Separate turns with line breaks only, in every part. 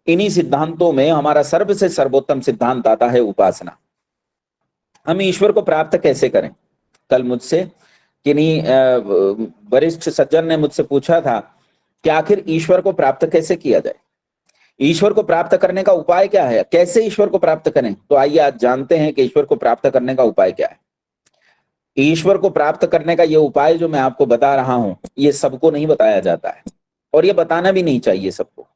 इन्हीं सिद्धांतों में हमारा सर्व से सर्वोत्तम सिद्धांत आता है उपासना। हम ईश्वर को प्राप्त कैसे करें? कल मुझसे किन्हीं वरिष्ठ सज्जन ने मुझसे पूछा था कि आखिर ईश्वर को प्राप्त कैसे किया जाए, ईश्वर को प्राप्त करने का उपाय क्या है, कैसे ईश्वर को प्राप्त करें? तो आइए आज जानते हैं कि ईश्वर को प्राप्त करने का उपाय क्या है। ईश्वर को प्राप्त करने का ये उपाय जो मैं आपको बता रहा हूं, ये सबको नहीं बताया जाता है और ये बताना भी नहीं चाहिए सबको।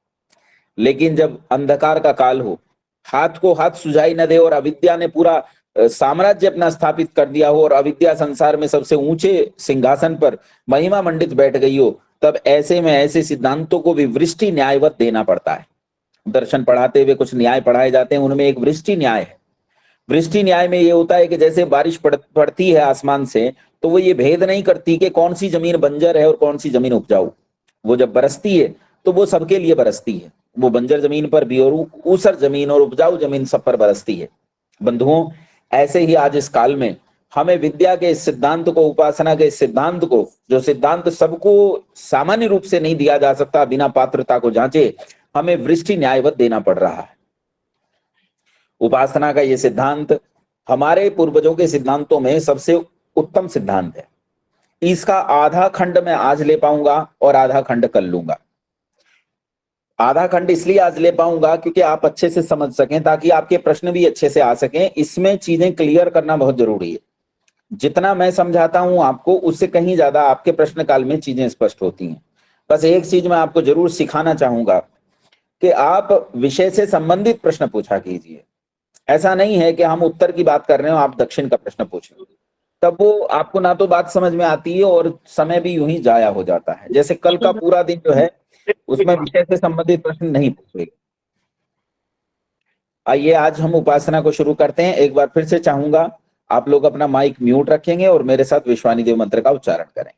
लेकिन जब अंधकार का काल हो, हाथ को हाथ सुझाई न दे और अविद्या ने पूरा साम्राज्य अपना स्थापित कर दिया हो और अविद्या संसार में सबसे ऊंचे सिंहासन पर महिमा मंडित बैठ गई हो, तब ऐसे में ऐसे सिद्धांतों को भी वृष्टि न्यायवत देना पड़ता है। दर्शन पढ़ाते हुए कुछ न्याय पढ़ाए जाते हैं, उनमें एक वृष्टि न्याय है। वृष्टि न्याय में ये होता है कि जैसे बारिश पड़ती है आसमान से, तो वो ये भेद नहीं करती कि कौन सी जमीन बंजर है और कौन सी जमीन उपजाऊ। वो जब बरसती है तो वो सबके लिए बरसती है, वो बंजर जमीन पर भी और ऊसर जमीन और उपजाऊ जमीन सब पर बरसती है। बंधुओं, ऐसे ही आज इस काल में हमें विद्या के इस सिद्धांत को, उपासना के इस सिद्धांत को, जो सिद्धांत सबको सामान्य रूप से नहीं दिया जा सकता बिना पात्रता को जांचे, हमें वृष्टि न्यायवत देना पड़ रहा है। उपासना का ये सिद्धांत हमारे पूर्वजों के सिद्धांतों में सबसे उत्तम सिद्धांत है। इसका आधा खंड मैं आज ले पाऊंगा और आधा खंड कल लूंगा। आधा खंड इसलिए आज ले पाऊंगा क्योंकि आप अच्छे से समझ सकें, ताकि आपके प्रश्न भी अच्छे से आ सकें। इसमें चीजें क्लियर करना बहुत जरूरी है। जितना मैं समझाता हूं आपको, उससे कहीं ज्यादा आपके प्रश्न काल में चीजें स्पष्ट होती हैं। बस एक चीज मैं आपको जरूर सिखाना चाहूंगा कि आप विषय से संबंधित प्रश्न पूछा कीजिए। ऐसा नहीं है कि हम उत्तर की बात कर रहे हो, आप दक्षिण का प्रश्न पूछ रहे हो, तब वो आपको ना तो बात समझ में आती है और समय भी यूं ही जाया हो जाता है। जैसे कल का पूरा दिन जो है उसमें विषय से संबंधित प्रश्न नहीं पूछे। आइए आज हम उपासना को शुरू करते हैं। एक बार फिर से चाहूंगा आप लोग अपना माइक म्यूट रखेंगे और मेरे साथ विश्वानी देव मंत्र का उच्चारण करें।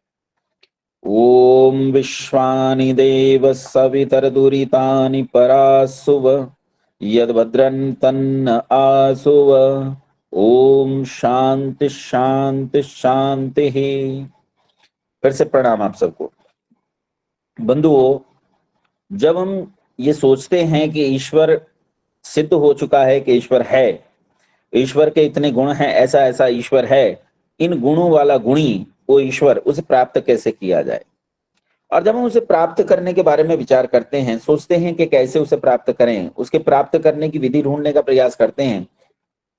ओम विश्वानि देव सवितर दुरितानि परासुव यद्भद्रं तन्न आसुव। ओम शांति शांति शांति। फिर से प्रणाम आप सबको। बंधुओं, जब हम ये सोचते हैं कि ईश्वर सिद्ध हो चुका है कि ईश्वर है, ईश्वर के इतने गुण हैं, ऐसा ऐसा ईश्वर है, इन गुणों वाला गुणी वो ईश्वर, उसे प्राप्त कैसे किया जाए। और जब हम उसे प्राप्त करने के बारे में विचार करते हैं, सोचते हैं कि कैसे उसे प्राप्त करें, उसके प्राप्त करने की विधि ढूंढने का प्रयास करते हैं,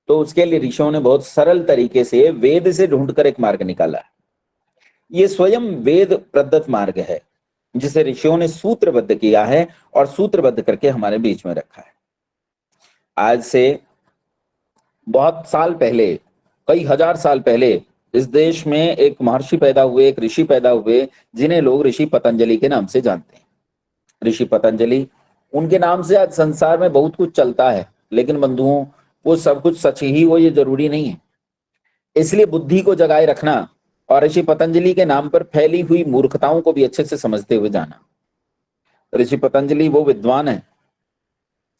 तो उसके लिए ऋषियों ने बहुत सरल तरीके से वेद से ढूंढकर एक मार्ग निकाला है। ये स्वयं वेद प्रदत्त मार्ग है जिसे ऋषियों ने सूत्रबद्ध किया है और सूत्रबद्ध करके हमारे बीच में रखा है। आज से बहुत साल पहले, कई हजार साल पहले इस देश में एक महर्षि पैदा हुए, एक ऋषि पैदा हुए, जिन्हें लोग ऋषि पतंजलि के नाम से जानते हैं। ऋषि पतंजलि, उनके नाम से आज संसार में बहुत कुछ चलता है, लेकिन बंधुओं वो सब कुछ सच ही हो ये जरूरी नहीं है। इसलिए बुद्धि को जगाए रखना और ऋषि पतंजलि के नाम पर फैली हुई मूर्खताओं को भी अच्छे से समझते हुए जाना। ऋषि पतंजलि वो विद्वान है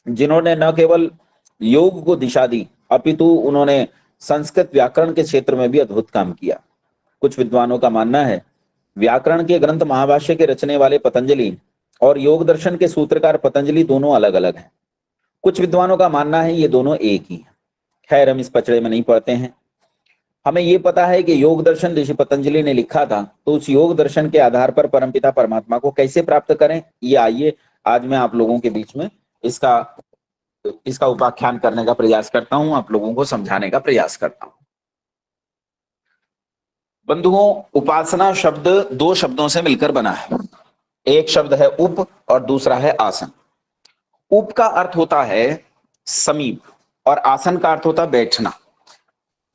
जिन्होंने न केवल योग को दिशा दी, अपितु उन्होंने संस्कृत व्याकरण के क्षेत्र में भी अद्भुत काम किया। कुछ विद्वानों का मानना है व्याकरण के ग्रंथ महाभाष्य के रचने वाले पतंजलि और योग दर्शन के सूत्रकार पतंजलि दोनों अलग अलग हैं। कुछ विद्वानों का मानना है ये दोनों एक ही हैं। खैर, हम इस पचड़े में नहीं पड़ते हैं। हमें ये पता है कि योग दर्शन ऋषि पतंजलि ने लिखा था, तो उस योग दर्शन के आधार पर परमपिता परमात्मा को कैसे प्राप्त करें, ये आइए आज मैं आप लोगों के बीच में इसका उपाख्यान करने का प्रयास करता हूं, आप लोगों को समझाने का प्रयास करता हूं। बंधुओं, उपासना शब्द दो शब्दों से मिलकर बना है। एक शब्द है उप और दूसरा है आसन। उप का अर्थ होता है समीप और आसन का अर्थ होता है बैठना।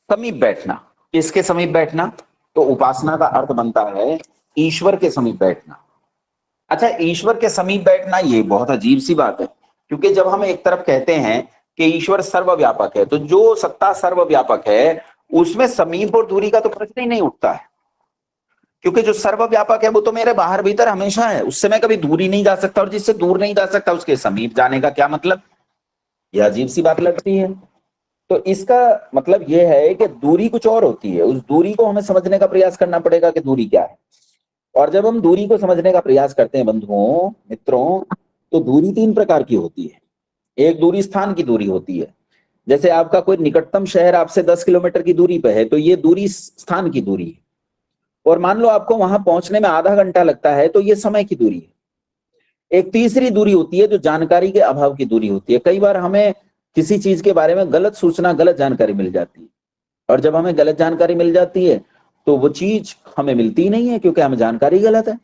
समीप बैठना, किसके समीप बैठना? तो उपासना का अर्थ बनता है ईश्वर के समीप बैठना। अच्छा, ईश्वर के समीप बैठना ये बहुत अजीब सी बात है, क्योंकि जब हम एक तरफ कहते हैं कि ईश्वर सर्वव्यापक है, तो जो सत्ता सर्वव्यापक है उसमें समीप और दूरी का तो प्रश्न ही नहीं उठता है, क्योंकि जो सर्वव्यापक है वो तो मेरे बाहर भीतर हमेशा है, उससे मैं कभी दूरी नहीं जा सकता, और जिससे दूर नहीं जा सकता उसके समीप जाने का क्या मतलब? यह अजीब सी बात लगती है। तो इसका मतलब यह है कि दूरी कुछ और होती है, उस दूरी को हमें समझने का प्रयास करना पड़ेगा कि दूरी क्या है। और जब हम दूरी को समझने का प्रयास करते हैं बंधुओं, मित्रों, तो दूरी तीन प्रकार की होती है। एक दूरी स्थान की दूरी होती है। जैसे आपका कोई निकटतम शहर आपसे 10 किलोमीटर की दूरी पे है, तो ये दूरी स्थान की दूरी है। और मान लो आपको वहां पहुंचने में आधा घंटा लगता है, तो ये समय की दूरी है। एक तीसरी दूरी होती है जो जानकारी के अभाव की दूरी होती है। कई बार हमें किसी चीज के बारे में गलत सूचना, गलत जानकारी मिल जाती है, और जब हमें गलत जानकारी मिल जाती है तो वो चीज हमें मिलती ही नहीं है, क्योंकि हमें जानकारी गलत है।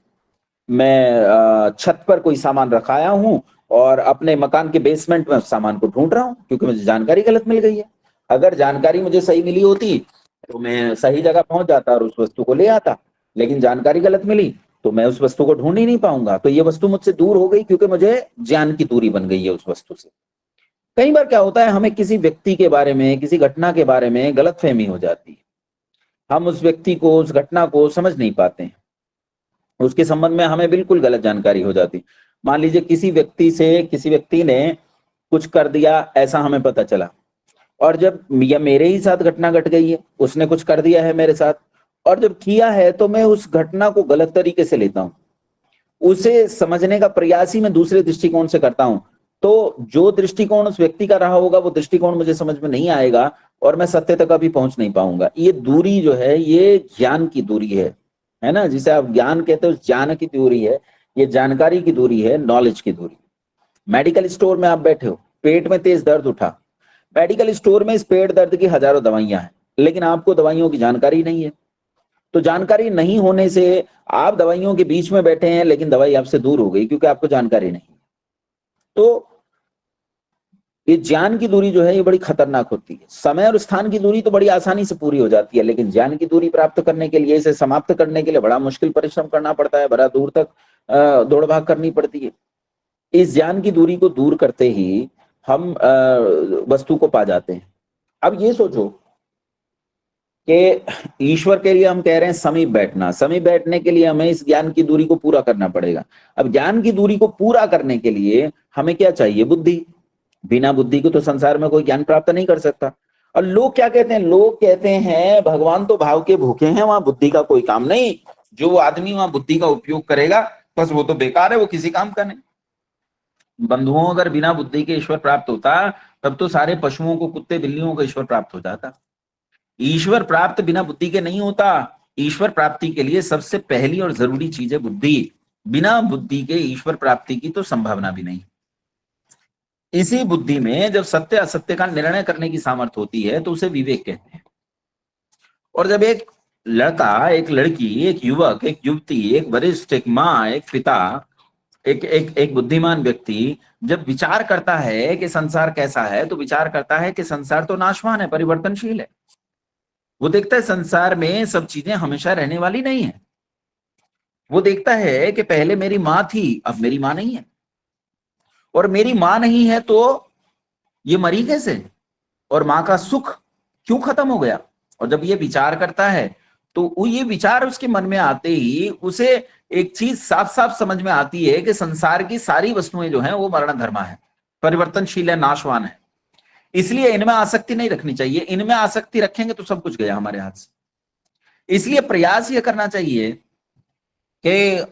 मैं छत पर कोई सामान रखाया हूं और अपने मकान के बेसमेंट में उस सामान को ढूंढ रहा हूं, क्योंकि मुझे जानकारी गलत मिल गई है। अगर जानकारी मुझे सही मिली होती तो मैं सही जगह पहुंच जाता और उस वस्तु को ले आता, लेकिन जानकारी गलत मिली तो मैं उस वस्तु को ढूंढ ही नहीं पाऊंगा। तो ये वस्तु मुझसे दूर हो गई, क्योंकि मुझे ज्ञान की दूरी बन गई है उस वस्तु से। कई बार क्या होता है, हमें किसी व्यक्ति के बारे में, किसी घटना के बारे में गलतफहमी हो जाती है। हम उस व्यक्ति को, उस घटना को समझ नहीं पाते हैं, उसके संबंध में हमें बिल्कुल गलत जानकारी हो जाती। मान लीजिए किसी व्यक्ति ने कुछ कर दिया, ऐसा हमें पता चला, और जब या मेरे ही साथ घटना घट गई है, उसने कुछ कर दिया है मेरे साथ, और जब किया है तो मैं उस घटना को गलत तरीके से लेता हूं, उसे समझने का प्रयास ही मैं दूसरे दृष्टिकोण से करता हूं। तो जो दृष्टिकोण उस व्यक्ति का रहा होगा वो दृष्टिकोण मुझे समझ में नहीं आएगा, और मैं सत्य तक कभी पहुंच नहीं पाऊंगा। ये दूरी जो है, ये ज्ञान की दूरी है ना, जिसे आप ज्ञान कहते हो, ज्ञान की दूरी है, ये जानकारी की दूरी है, नॉलेज की दूरी। मेडिकल स्टोर में आप बैठे हो, पेट में तेज दर्द उठा, मेडिकल स्टोर में इस पेट दर्द की हजारों दवाइयां हैं, लेकिन आपको दवाइयों की जानकारी नहीं है। तो जानकारी नहीं होने से आप दवाइयों के बीच में बैठे हैं, लेकिन दवाई आपसे दूर हो गई, क्योंकि आपको जानकारी नहीं। तो ये ज्ञान की दूरी जो है, ये बड़ी खतरनाक होती है। समय और स्थान की दूरी तो बड़ी आसानी से पूरी हो जाती है, लेकिन ज्ञान की दूरी प्राप्त करने के लिए, इसे समाप्त करने के लिए बड़ा मुश्किल परिश्रम करना पड़ता है, बड़ा दूर तक दौड़ भाग करनी पड़ती है। इस ज्ञान की दूरी को दूर करते ही हम वस्तु को पा जाते हैं। अब ये सोचो कि ईश्वर के लिए हम कह रहे हैं समीप बैठना, समीप बैठने के लिए हमें इस ज्ञान की दूरी को पूरा करना पड़ेगा। अब ज्ञान की दूरी को पूरा करने के लिए हमें क्या चाहिए? बुद्धि। बिना बुद्धि को तो संसार में कोई ज्ञान प्राप्त नहीं कर सकता। और लोग क्या कहते हैं? लोग कहते हैं भगवान तो भाव के भूखे हैं, वहां बुद्धि का कोई काम नहीं, जो आदमी वहां बुद्धि का उपयोग करेगा बस वो तो बेकार है, वो किसी काम का नहीं। बंधुओं, अगर बिना बुद्धि के ईश्वर प्राप्त होता तब तो सारे पशुओं को, कुत्ते बिल्लियों को ईश्वर प्राप्त हो जाता। ईश्वर प्राप्त बिना बुद्धि के नहीं होता। ईश्वर प्राप्ति के लिए सबसे पहली और जरूरी चीज है बुद्धि। बिना बुद्धि के ईश्वर प्राप्ति की तो संभावना भी नहीं। इसी बुद्धि में जब सत्य असत्य का निर्णय करने की सामर्थ्य होती है तो उसे विवेक कहते हैं। और जब एक लड़का, एक लड़की, एक युवक, एक युवती, एक वरिष्ठ, एक माँ, एक पिता, एक बुद्धिमान व्यक्ति जब विचार करता है कि संसार कैसा है, तो विचार करता है कि संसार तो नाशवान है, परिवर्तनशील है। वो देखता है संसार में सब चीजें हमेशा रहने वाली नहीं है। वो देखता है कि पहले मेरी माँ थी, अब मेरी माँ नहीं है, और मेरी माँ नहीं है तो ये मरी कैसे, और माँ का सुख क्यों खत्म हो गया। और जब ये विचार करता है तो ये विचार उसके मन में आते ही उसे एक चीज साफ साफ समझ में आती है कि संसार की सारी वस्तुएं जो हैं वो मरण धर्मा है, परिवर्तनशील है, नाशवान है। इसलिए इनमें आसक्ति नहीं रखनी चाहिए। इनमें आसक्ति रखेंगे तो सब कुछ गया हमारे हाथ से। इसलिए प्रयास ये करना चाहिए कि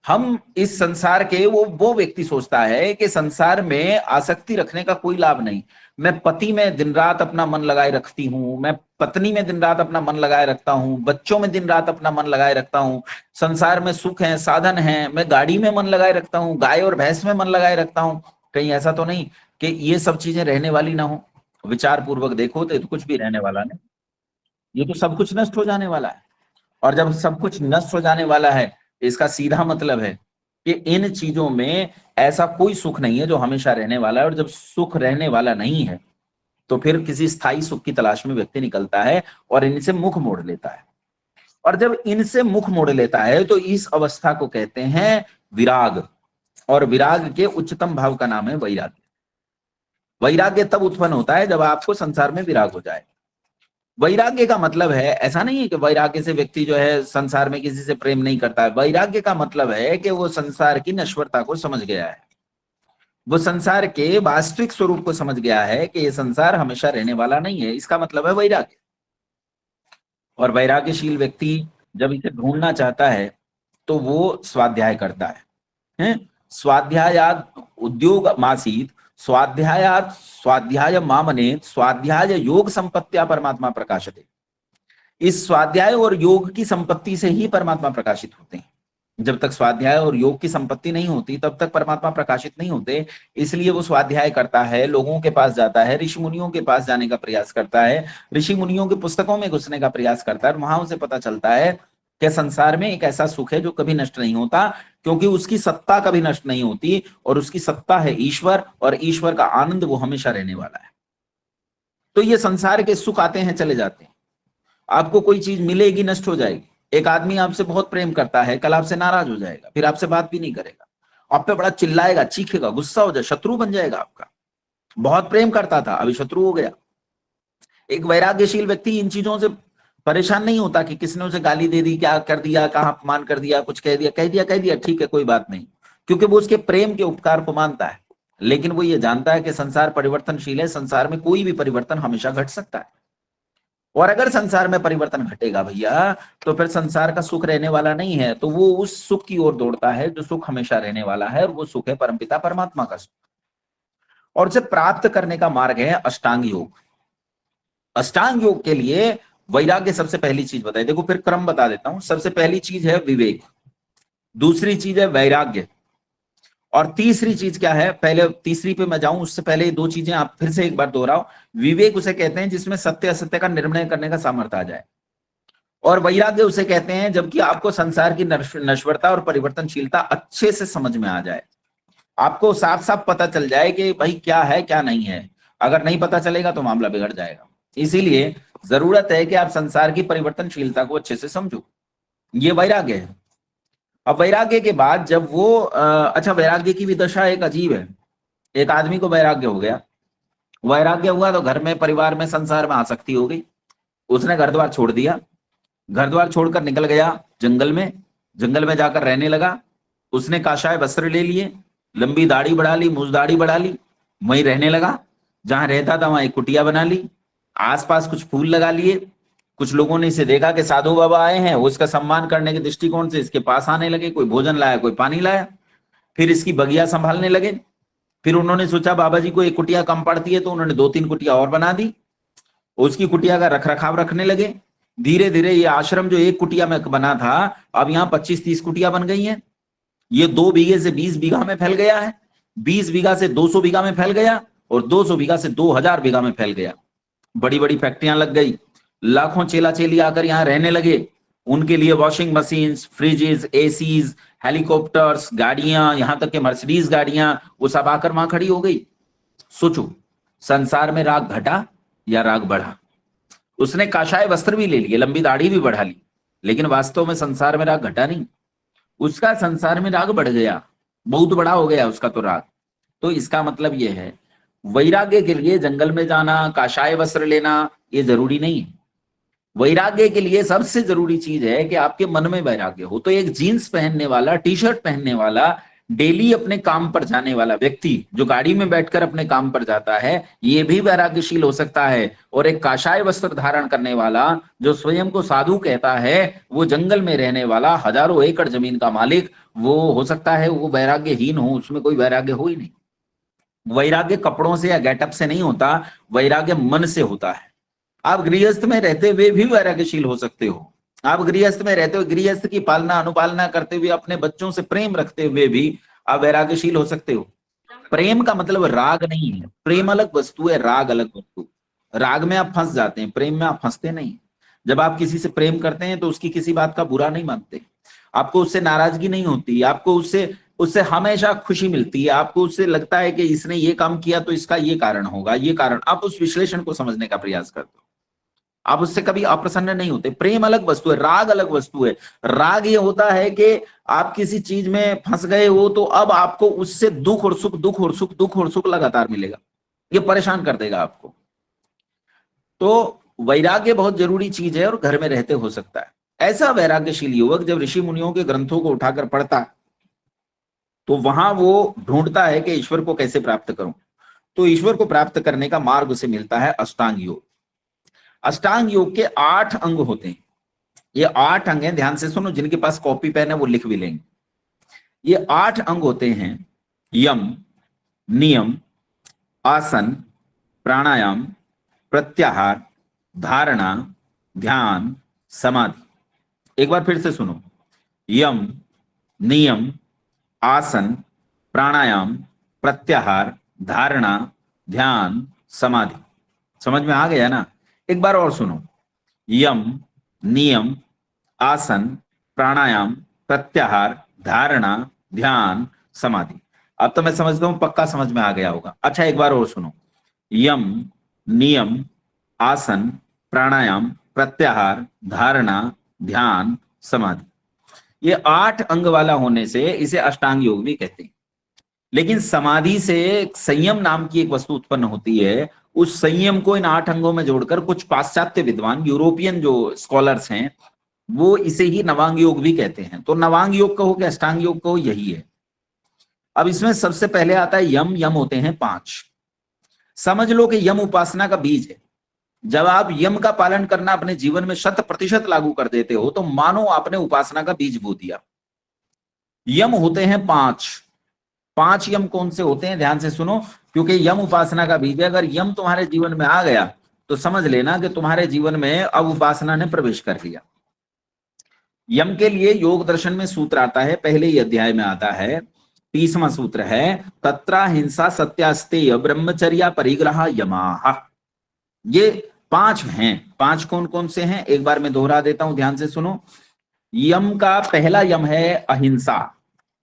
हम इस संसार के, वो व्यक्ति सोचता है कि संसार में आसक्ति रखने का कोई लाभ नहीं। मैं पति में दिन रात अपना मन लगाए रखती हूँ, मैं पत्नी में दिन रात अपना मन लगाए रखता हूँ, बच्चों में दिन रात अपना मन लगाए रखता हूँ, संसार में सुख है, साधन है, मैं गाड़ी में मन लगाए रखता हूँ, गाय और भैंस में मन लगाए रखता हूँ। कहीं ऐसा तो नहीं कि ये सब चीजें रहने वाली ना हो? विचार पूर्वक देखो तो कुछ भी रहने वाला नहीं, ये तो सब कुछ नष्ट हो जाने वाला है। और जब सब कुछ नष्ट हो जाने वाला है, इसका सीधा मतलब है कि इन चीजों में ऐसा कोई सुख नहीं है जो हमेशा रहने वाला है। और जब सुख रहने वाला नहीं है तो फिर किसी स्थायी सुख की तलाश में व्यक्ति निकलता है और इनसे मुख मोड़ लेता है। और जब इनसे मुख मोड़ लेता है तो इस अवस्था को कहते हैं विराग। और विराग के उच्चतम भाव का नाम है वैराग्य। वैराग्य तब उत्पन्न होता है जब आपको संसार में विराग हो जाए। वैराग्य का मतलब है, ऐसा नहीं है कि वैराग्य से व्यक्ति जो है संसार में किसी से प्रेम नहीं करता है। वैराग्य का मतलब है कि वो संसार की नश्वरता को समझ गया है, वो संसार के वास्तविक स्वरूप को समझ गया है कि ये संसार हमेशा रहने वाला नहीं है। इसका मतलब है वैराग्य। और वैराग्यशील व्यक्ति जब इसे ढूंढना चाहता है तो वो स्वाध्याय करता है। स्वाध्यायाद उद्योग मासीत स्वाध्याय मामने स्वाध्याय योग संपत्तिया परमात्मा प्रकाशते। इस स्वाध्याय और योग की संपत्ति से ही परमात्मा प्रकाशित होते हैं। जब तक स्वाध्याय और योग की संपत्ति नहीं होती तब तक परमात्मा प्रकाशित नहीं होते। इसलिए वो स्वाध्याय करता है, लोगों के पास जाता है, ऋषि मुनियों के पास जाने का प्रयास करता है, ऋषि मुनियों की पुस्तकों में घुसने का प्रयास करता है, वहां उसे पता चलता है कि संसार में एक ऐसा सुख है जो कभी नष्ट नहीं होता, क्योंकि उसकी सत्ता कभी नष्ट नहीं होती, और उसकी सत्ता है ईश्वर, और ईश्वर का आनंद वो हमेशा रहने वाला है। तो ये संसार के सुख आते हैं चले जाते हैं। आपको कोई चीज मिलेगी, नष्ट हो जाएगी। एक आदमी आपसे बहुत प्रेम करता है, कल आपसे नाराज हो जाएगा, फिर आपसे बात भी नहीं करेगा, आप पे बड़ा चिल्लाएगा, चीखेगा, गुस्सा हो जाए, शत्रु बन जाएगा आपका। बहुत प्रेम करता था, अभी शत्रु हो गया। एक वैराग्यशील व्यक्ति इन चीजों से परेशान नहीं होता कि किसने उसे गाली दे दी, क्या कर दिया, कहां अपमान कर दिया, कुछ कह दिया, ठीक है कोई बात नहीं, क्योंकि वो उसके प्रेम के उपकार को मानता है। लेकिन वो ये जानता है कि संसार परिवर्तनशील है, संसार में कोई भी परिवर्तन हमेशा घट सकता है, और अगर संसार में परिवर्तन घटेगा भैया तो फिर संसार का सुख रहने वाला नहीं है। तो वो उस सुख की ओर दौड़ता है जो सुख हमेशा रहने वाला है, और वो सुख है परमपिता परमात्मा का सुख। और उसे प्राप्त करने का मार्ग है अष्टांग योग। अष्टांग योग के लिए वैराग्य सबसे पहली चीज बताई। देखो फिर क्रम बता देता हूं। सबसे पहली चीज है विवेक, दूसरी चीज है वैराग्य, और तीसरी चीज क्या है, पहले तीसरी पे मैं जाऊं उससे पहले दो चीजें आप फिर से एक बार दोहराओ। विवेक उसे कहते हैं जिसमें सत्य असत्य का निर्णय करने का सामर्थ्य आ जाए, और वैराग्य उसे कहते हैं जबकि आपको संसार की नश्वरता और परिवर्तनशीलता अच्छे से समझ में आ जाए, आपको साफ साफ पता चल जाए कि भाई क्या है क्या नहीं है। अगर नहीं पता चलेगा तो मामला बिगड़ जाएगा। इसीलिए जरूरत है कि आप संसार की परिवर्तनशीलता को अच्छे से समझो। ये वैराग्य है। अब वैराग्य के बाद जब वो अच्छा, वैराग्य की भी दशा एक अजीब है। एक आदमी को वैराग्य हो गया, वैराग्य हुआ तो घर में, परिवार में, संसार में आसक्ति हो गई, उसने घर द्वार छोड़ दिया, घर द्वार छोड़कर निकल गया जंगल में, जंगल में जाकर रहने लगा। उसने काशाय वस्त्र ले लिए, लंबी दाढ़ी बढ़ा ली, मूछ दाढ़ी बढ़ा ली, वहीं रहने लगा। जहां रहता था वहां एक कुटिया बना ली, आसपास कुछ फूल लगा लिए। कुछ लोगों ने इसे देखा कि साधु बाबा आए हैं, वो इसका सम्मान करने के दृष्टिकोण से इसके पास आने लगे, कोई भोजन लाया, कोई पानी लाया, फिर इसकी बगिया संभालने लगे। फिर उन्होंने सोचा बाबा जी को एक कुटिया कम पड़ती है, तो उन्होंने 2-3 कुटिया और बना दी, उसकी कुटिया का रख रखाव रखने लगे। धीरे धीरे ये आश्रम जो एक कुटिया में बना था, अब यहाँ 25-30 कुटिया बन गई हैं। ये 2 बीघे से 20 बीघा में फैल गया है, 20 बीघा से 200 बीघा में फैल गया, और 200 बीघा से 2000 बीघा में फैल गया। बड़ी बड़ी फैक्ट्रियां लग गई, लाखों चेला चेली आकर यहाँ रहने लगे। उनके लिए washing machines, freezes, ACs, helicopters, गाड़ियां, यहां तक के मर्सिडीज गाड़ियां, वो सब आकर वहां खड़ी हो गई। सोचो, संसार में राग घटा या राग बढ़ा? उसने काशाय वस्त्र भी ले लिए, लंबी दाढ़ी भी बढ़ा ली, लेकिन वास्तव में संसार में राग घटा नहीं, उसका संसार में राग बढ़ गया, बहुत बड़ा हो गया उसका तो राग। तो इसका मतलब यह है, वैराग्य के लिए जंगल में जाना, काशाय वस्त्र लेना, ये जरूरी नहीं है। वैराग्य के लिए सबसे जरूरी चीज है कि आपके मन में वैराग्य हो। तो एक जीन्स पहनने वाला, टी शर्ट पहनने वाला, डेली अपने काम पर जाने वाला व्यक्ति जो गाड़ी में बैठकर अपने काम पर जाता है, ये भी वैराग्यशील हो सकता है। और एक काशाय वस्त्र धारण करने वाला जो स्वयं को साधु कहता है, वो जंगल में रहने वाला, हजारों एकड़ जमीन का मालिक, वो हो सकता है वो वैराग्यहीन हो, उसमें कोई वैराग्य हो ही नहीं। वैराग्य कपड़ों से या गेटअप से नहीं होता, वैराग्य मन से होता है। आप गृहस्थ में रहते हुए भी वैराग्यशील हो सकते हो। आप गृहस्थ में रहते हुए, गृहस्थ की पालना अनुपालना करते हुए, अपने बच्चों से प्रेम रखते हुए भी आप वैराग्यशील हो सकते हो। प्रेम का मतलब राग नहीं है, प्रेम अलग वस्तु है, राग अलग वस्तु। राग में आप फंस जाते हैं, प्रेम में आप फंसते नहीं। जब आप किसी से प्रेम करते हैं तो उसकी किसी बात का बुरा नहीं मानते, आपको उससे नाराजगी नहीं होती, आपको उससे उससे हमेशा खुशी मिलती है। आपको उससे लगता है कि इसने ये काम किया तो इसका ये कारण होगा, ये कारण, आप उस विश्लेषण को समझने का प्रयास करते हो, आप उससे कभी अप्रसन्न नहीं होते। प्रेम अलग वस्तु है, राग अलग वस्तु है। राग ये होता है कि आप किसी चीज में फंस गए हो तो अब आपको उससे दुख और सुख, दुख और सुख, दुख और सुख लगातार मिलेगा, ये परेशान कर देगा आपको। तो वैराग्य बहुत जरूरी चीज है और घर में रहते हो सकता है। ऐसा वैराग्यशील युवक जब ऋषि मुनियों के ग्रंथों को उठाकर पढ़ता तो वहां वो ढूंढता है कि ईश्वर को कैसे प्राप्त करूं। तो ईश्वर को प्राप्त करने का मार्ग उसे मिलता है अष्टांग योग। अष्टांग योग के 8 अंग होते हैं। ये 8 अंग हैं, ध्यान से सुनो, जिनके पास कॉपी पेन है वो लिख भी लेंगे। ये 8 अंग होते हैं: यम, नियम, आसन, प्राणायाम, प्रत्याहार, धारणा, ध्यान, समाधि। एक बार फिर से सुनो, यम, नियम, आसन, प्राणायाम, प्रत्याहार, धारणा, ध्यान, समाधि। समझ में आ गया ना? एक बार और सुनो, यम, नियम, आसन, प्राणायाम, प्रत्याहार, धारणा, ध्यान, समाधि। अब तो मैं समझता हूं पक्का समझ में आ गया होगा। अच्छा एक बार और सुनो, यम, नियम, आसन, प्राणायाम, प्रत्याहार, धारणा, ध्यान, समाधि। ये 8 अंग वाला होने से इसे अष्टांग योग भी कहते हैं। लेकिन समाधि से संयम नाम की एक वस्तु उत्पन्न होती है। उस संयम को इन 8 अंगों में जोड़कर कुछ पाश्चात्य विद्वान, यूरोपियन जो स्कॉलर्स हैं, वो इसे ही नवांग योग भी कहते हैं। तो नवांग योग कहो कि अष्टांग योग कहो, यही है। अब इसमें सबसे पहले आता है यम। यम होते हैं 5। समझ लो कि यम उपासना का बीज है। जब आप यम का पालन करना अपने जीवन में 100% लागू कर देते हो, तो मानो आपने उपासना का बीज बो दिया। यम होते हैं 5। 5 यम कौन से होते हैं, ध्यान से सुनो, क्योंकि यम उपासना का बीज है। अगर यम तुम्हारे जीवन में आ गया तो समझ लेना कि तुम्हारे जीवन में अब उपासना ने प्रवेश कर लिया। यम के लिए योग दर्शन में सूत्र आता है, पहले ही अध्याय में आता है, 30वां सूत्र है, तत्रा हिंसा सत्यास्तेय ब्रह्मचर्या परिग्रह यमाः। ये 5 हैं। 5 कौन कौन से हैं, एक बार मैं दोहरा देता हूं, ध्यान से सुनो। यम का पहला यम है अहिंसा,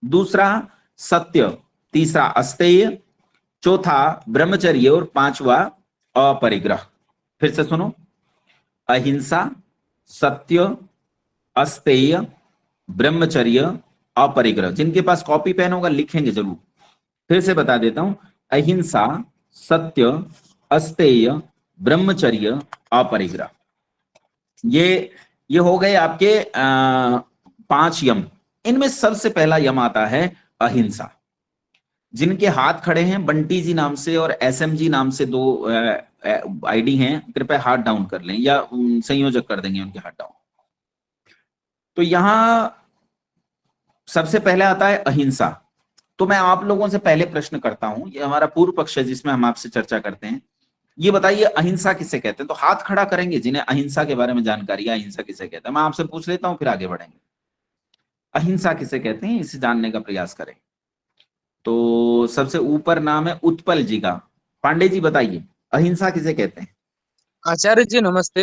दूसरा सत्य, तीसरा अस्तेय, चौथा ब्रह्मचर्य और 5वां अपरिग्रह। फिर से सुनो, अहिंसा, सत्य, अस्तेय, ब्रह्मचर्य, अपरिग्रह। जिनके पास कॉपी पेन होगा लिखेंगे जरूर। फिर से बता देता हूं, अहिंसा, सत्य, अस्तेय, ब्रह्मचर्य, अपरिग्रह। ये हो गए आपके 5 यम। इनमें सबसे पहला यम आता है अहिंसा। जिनके हाथ खड़े हैं बंटी जी नाम से और एसएमजी नाम से 2 आईडी हैं, कृपया हाथ डाउन कर लें या संयोजक कर देंगे उनके हाथ डाउन। तो यहां सबसे पहले आता है अहिंसा। तो मैं आप लोगों से पहले प्रश्न करता हूं, ये हमारा पूर्व पक्ष है जिसमें हम आपसे चर्चा करते हैं। ये बताइए अहिंसा किसे कहते हैं? तो हाथ खड़ा करेंगे जिन्हें अहिंसा के बारे में जानकारी है, अहिंसा किसे कहते हैं। मैं आपसे पूछ लेता हूं, फिर आगे बढ़ेंगे। अहिंसा किसे कहते हैं, इसे जानने का प्रयास करें। तो सबसे ऊपर नाम है उत्पल जी का। पांडे जी बताइए, अहिंसा किसे कहते हैं?
आचार्य जी नमस्ते।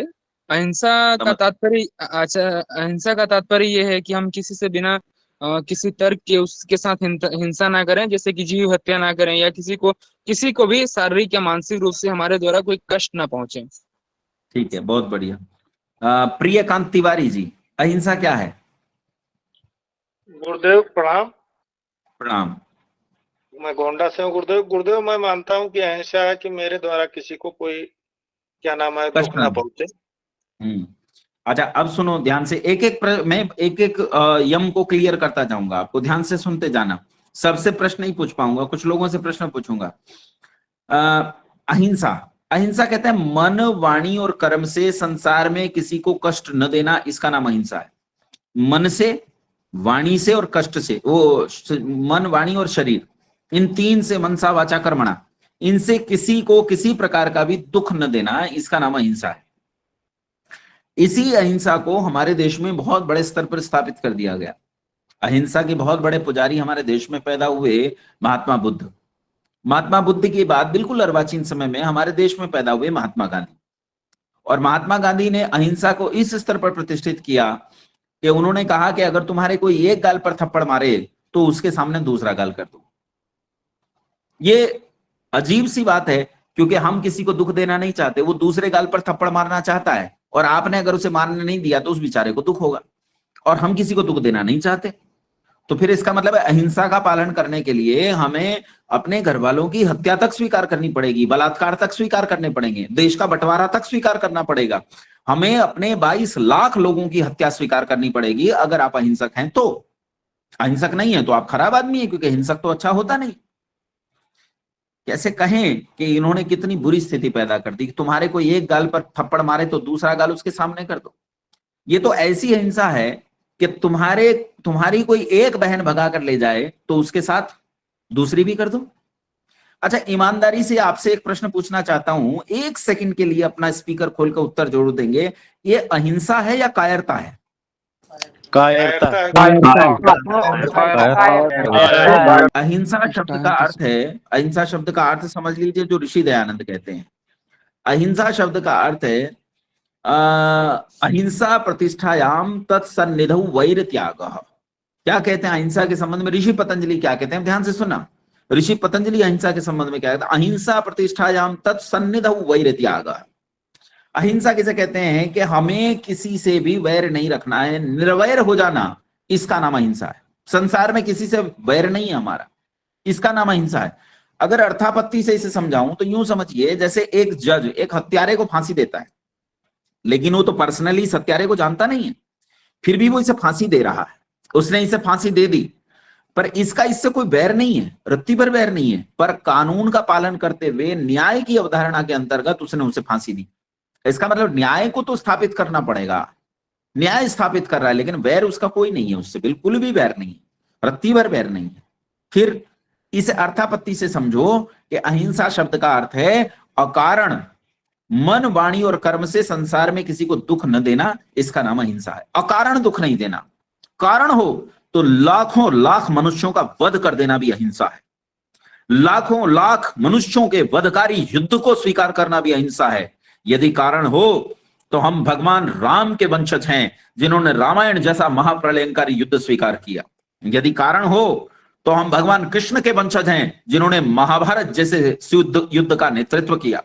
अहिंसा का
नमस्ते।
तात्पर्य अहिंसा का तात्पर्य यह है कि हम किसी से बिना किसी तर्क के उसके साथ हिंसा ना करें, जैसे कि जीव हत्या ना करें या किसी को भी शारीरिक या मानसिक रूप से हमारे द्वारा कोई कष्ट ना पहुंचे।
ठीक है, बहुत बढ़िया। प्रियकांत तिवारी जी, अहिंसा क्या है?
गुरुदेव प्रणाम।
प्रणाम।
मैं गोंडा से हूँ गुरुदेव। गुरुदेव मैं मानता हूँ कि अहिंसा है कि मेरे द्वारा किसी को कोई क्या नाम है दुख ना पहुंचे।
अच्छा अब सुनो ध्यान से, मैं एक एक यम को क्लियर करता जाऊंगा, आपको ध्यान से सुनते जाना। सबसे प्रश्न नहीं पूछ पाऊंगा, कुछ लोगों से प्रश्न पूछूंगा। अहिंसा, अहिंसा कहते हैं मन, वाणी और कर्म से संसार में किसी को कष्ट न देना, इसका नाम अहिंसा है। मन से, वाणी से और कष्ट से, वो मन, वाणी और शरीर, इन 3 से, मनसा वाचा कर्मणा, इनसे किसी को किसी प्रकार का भी दुख न देना, इसका नाम अहिंसा है। इसी अहिंसा को हमारे देश में बहुत बड़े स्तर पर स्थापित कर दिया गया। अहिंसा के बहुत बड़े पुजारी हमारे देश में पैदा हुए महात्मा बुद्ध। महात्मा बुद्ध के बाद बिल्कुल अर्वाचीन समय में हमारे देश में पैदा हुए महात्मा गांधी। और महात्मा गांधी ने अहिंसा को इस स्तर पर प्रतिष्ठित किया कि उन्होंने कहा कि अगर तुम्हारे कोई एक गाल पर थप्पड़ मारे तो उसके सामने दूसरा गाल कर दो। ये अजीब सी बात है, क्योंकि हम किसी को दुख देना नहीं चाहते, वो दूसरे गाल पर थप्पड़ मारना चाहता है और आपने अगर उसे मारने नहीं दिया तो उस बेचारे को दुख होगा, और हम किसी को दुख देना नहीं चाहते। तो फिर इसका मतलब है अहिंसा का पालन करने के लिए हमें अपने घर वालों की हत्या तक स्वीकार करनी पड़ेगी, बलात्कार तक स्वीकार करने पड़ेंगे, देश का बंटवारा तक स्वीकार करना पड़ेगा, हमें अपने 22 लाख लोगों की हत्या स्वीकार करनी पड़ेगी अगर आप अहिंसक हैं तो। अहिंसक नहीं है तो आप खराब आदमी है, क्योंकि हिंसक तो अच्छा होता नहीं। कैसे कहें कि इन्होंने कितनी बुरी स्थिति पैदा कर दी कि तुम्हारे कोई एक गाल पर थप्पड़ मारे तो दूसरा गाल उसके सामने कर दो। ये तो ऐसी अहिंसा है कि तुम्हारी कोई एक बहन भगा कर ले जाए तो उसके साथ दूसरी भी कर दो। अच्छा, ईमानदारी से आपसे एक प्रश्न पूछना चाहता हूं, 1 सेकंड के लिए अपना स्पीकर खोलकर उत्तर जरूर देंगे, ये अहिंसा है या कायरता है?
कायरता।
अहिंसा शब्द का अर्थ है, अहिंसा शब्द का अर्थ समझ लीजिए जो ऋषि दयानंद कहते हैं। अहिंसा शब्द का अर्थ है अहिंसा प्रतिष्ठायाम तत्सन्निधौ वैर त्यागः। क्या कहते हैं अहिंसा के संबंध में? ऋषि पतंजलि क्या कहते हैं, ध्यान से सुनना। ऋषि पतंजलि अहिंसा के संबंध में क्या कहते हैं? अहिंसा प्रतिष्ठायाम तत्सन्निधौ वैर त्यागः। अहिंसा किसे कहते हैं कि हमें किसी से भी वैर नहीं रखना है, निर्वैर हो जाना, इसका नाम अहिंसा है। संसार में किसी से वैर नहीं है हमारा, इसका नाम अहिंसा है। अगर अर्थापत्ति से इसे समझाऊं तो यूं समझिए, जैसे एक जज एक हत्यारे को फांसी देता है, लेकिन वो तो पर्सनली इस हत्यारे को जानता नहीं है, फिर भी वो इसे फांसी दे रहा है। उसने इसे फांसी दे दी, पर इसका इससे कोई बैर नहीं है, रत्ती भर बैर नहीं है, पर कानून का पालन करते हुए न्याय की अवधारणा के अंतर्गत उसने उसे फांसी दी। इसका मतलब न्याय को तो स्थापित करना पड़ेगा, न्याय स्थापित कर रहा है, लेकिन बैर उसका कोई नहीं है, उससे बिल्कुल भी बैर नहीं है, रत्ती भर बैर नहीं है। फिर इसे अर्थापत्ति से समझो कि अहिंसा शब्द का अर्थ है अकारण मन, वाणी और कर्म से संसार में किसी को दुख न देना, इसका नाम अहिंसा है। अकारण दुख नहीं देना, कारण हो तो लाखों लाख मनुष्यों का वध कर देना भी अहिंसा है। लाखों लाख मनुष्यों के वधकारी युद्ध को स्वीकार करना भी अहिंसा है। यदि कारण हो तो हम भगवान राम के वंशज हैं, जिन्होंने रामायण जैसा महाप्रलयंकारी युद्ध स्वीकार किया। यदि कारण हो तो हम भगवान कृष्ण के वंशज हैं, जिन्होंने महाभारत जैसे युद्ध का नेतृत्व किया।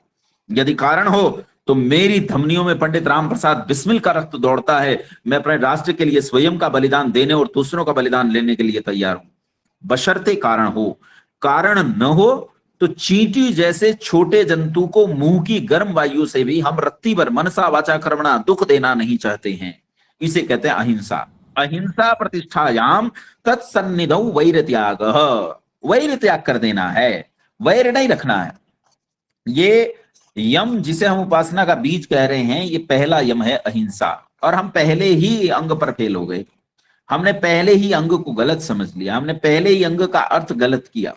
यदि कारण हो तो मेरी धमनियों में पंडित राम प्रसाद बिस्मिल का रक्त दौड़ता है। मैं अपने राष्ट्र के लिए स्वयं का बलिदान देने और दूसरों का बलिदान लेने के लिए तैयार हूं, बशर्ते कारण हो। कारण न हो तो चींटी जैसे छोटे जंतु को मुंह की गर्म वायु से भी हम रत्ती भर मनसा वाचा कर्मणा दुख देना नहीं चाहते हैं। इसे कहते हैं अहिंसा। अहिंसा प्रतिष्ठायाम तत्सन्निधौ वैर त्यागः। वैर त्याग कर देना है, वैर नहीं रखना है। ये यम जिसे हम उपासना का बीज कह रहे हैं, ये पहला यम है अहिंसा। और हम पहले ही अंग पर फेल हो गए, हमने पहले ही अंग को गलत समझ लिया, हमने पहले ही अंग का अर्थ गलत किया।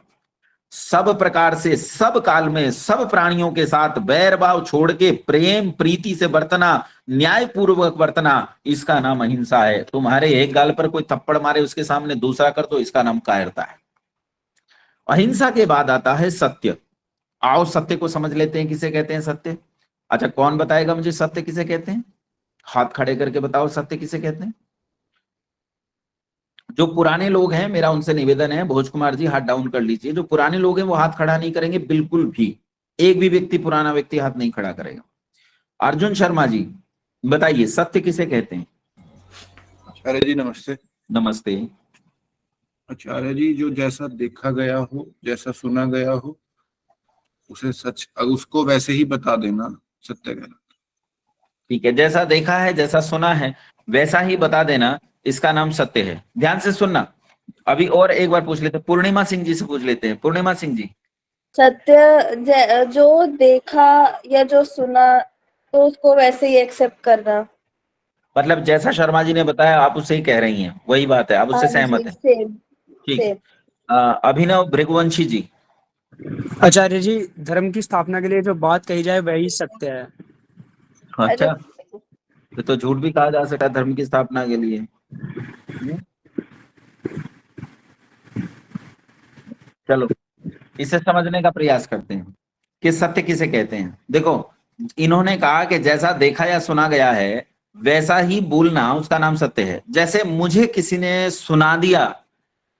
सब प्रकार से सब काल में सब प्राणियों के साथ बैर भाव छोड़ के प्रेम प्रीति से बरतना, न्याय पूर्वक बरतना, इसका नाम अहिंसा है। तुम्हारे एक गाल पर कोई थप्पड़ मारे, उसके सामने दूसरा कर दो, इसका नाम कायरता है। अहिंसा के बाद आता है सत्य। आओ सत्य को समझ लेते हैं, किसे कहते हैं सत्य? अच्छा, कौन बताएगा मुझे सत्य किसे कहते हैं? हाथ खड़े करके बताओ सत्य किसे कहते हैं। जो पुराने लोग हैं, मेरा उनसे निवेदन है, भोज कुमार जी हाथ डाउन कर लीजिए। जो पुराने लोग हैं वो हाथ खड़ा नहीं करेंगे बिल्कुल भी, एक भी व्यक्ति पुराना व्यक्ति हाथ नहीं खड़ा करेगा। अर्जुन शर्मा जी बताइए सत्य किसे कहते हैं?
आचार्य जी नमस्ते।
नमस्ते।
आचार्य जी, जो जैसा देखा गया हो, जैसा सुना गया हो, उसे सच, उसको वैसे ही बता देना सत्य कहलाता।
ठीक है, जैसा देखा है जैसा सुना है वैसा ही बता देना, इसका नाम सत्य है। ध्यान से सुनना। अभी और एक बार पूछ लेते हैं, पूर्णिमा सिंह जी से पूछ लेते हैं। पूर्णिमा सिंह जी,
सत्य जो देखा या जो सुना तो उसको वैसे ही एक्सेप्ट करना।
मतलब जैसा शर्मा जी ने बताया आप उससे ही कह रही हैं, वही बात है, आप उससे सहमत हैं? ठीक। अभिनव भृगुवंशी जी।
आचार्य जी, धर्म की स्थापना के लिए जो बात कही जाए वही सत्य है।
अच्छा, तो झूठ भी कहा जा सकता है धर्म की स्थापना के लिए। चलो इसे समझने का प्रयास करते हैं कि सत्य किसे कहते हैं। देखो, इन्होंने कहा कि जैसा देखा या सुना गया है वैसा ही बोलना, उसका नाम सत्य है। जैसे मुझे किसी ने सुना दिया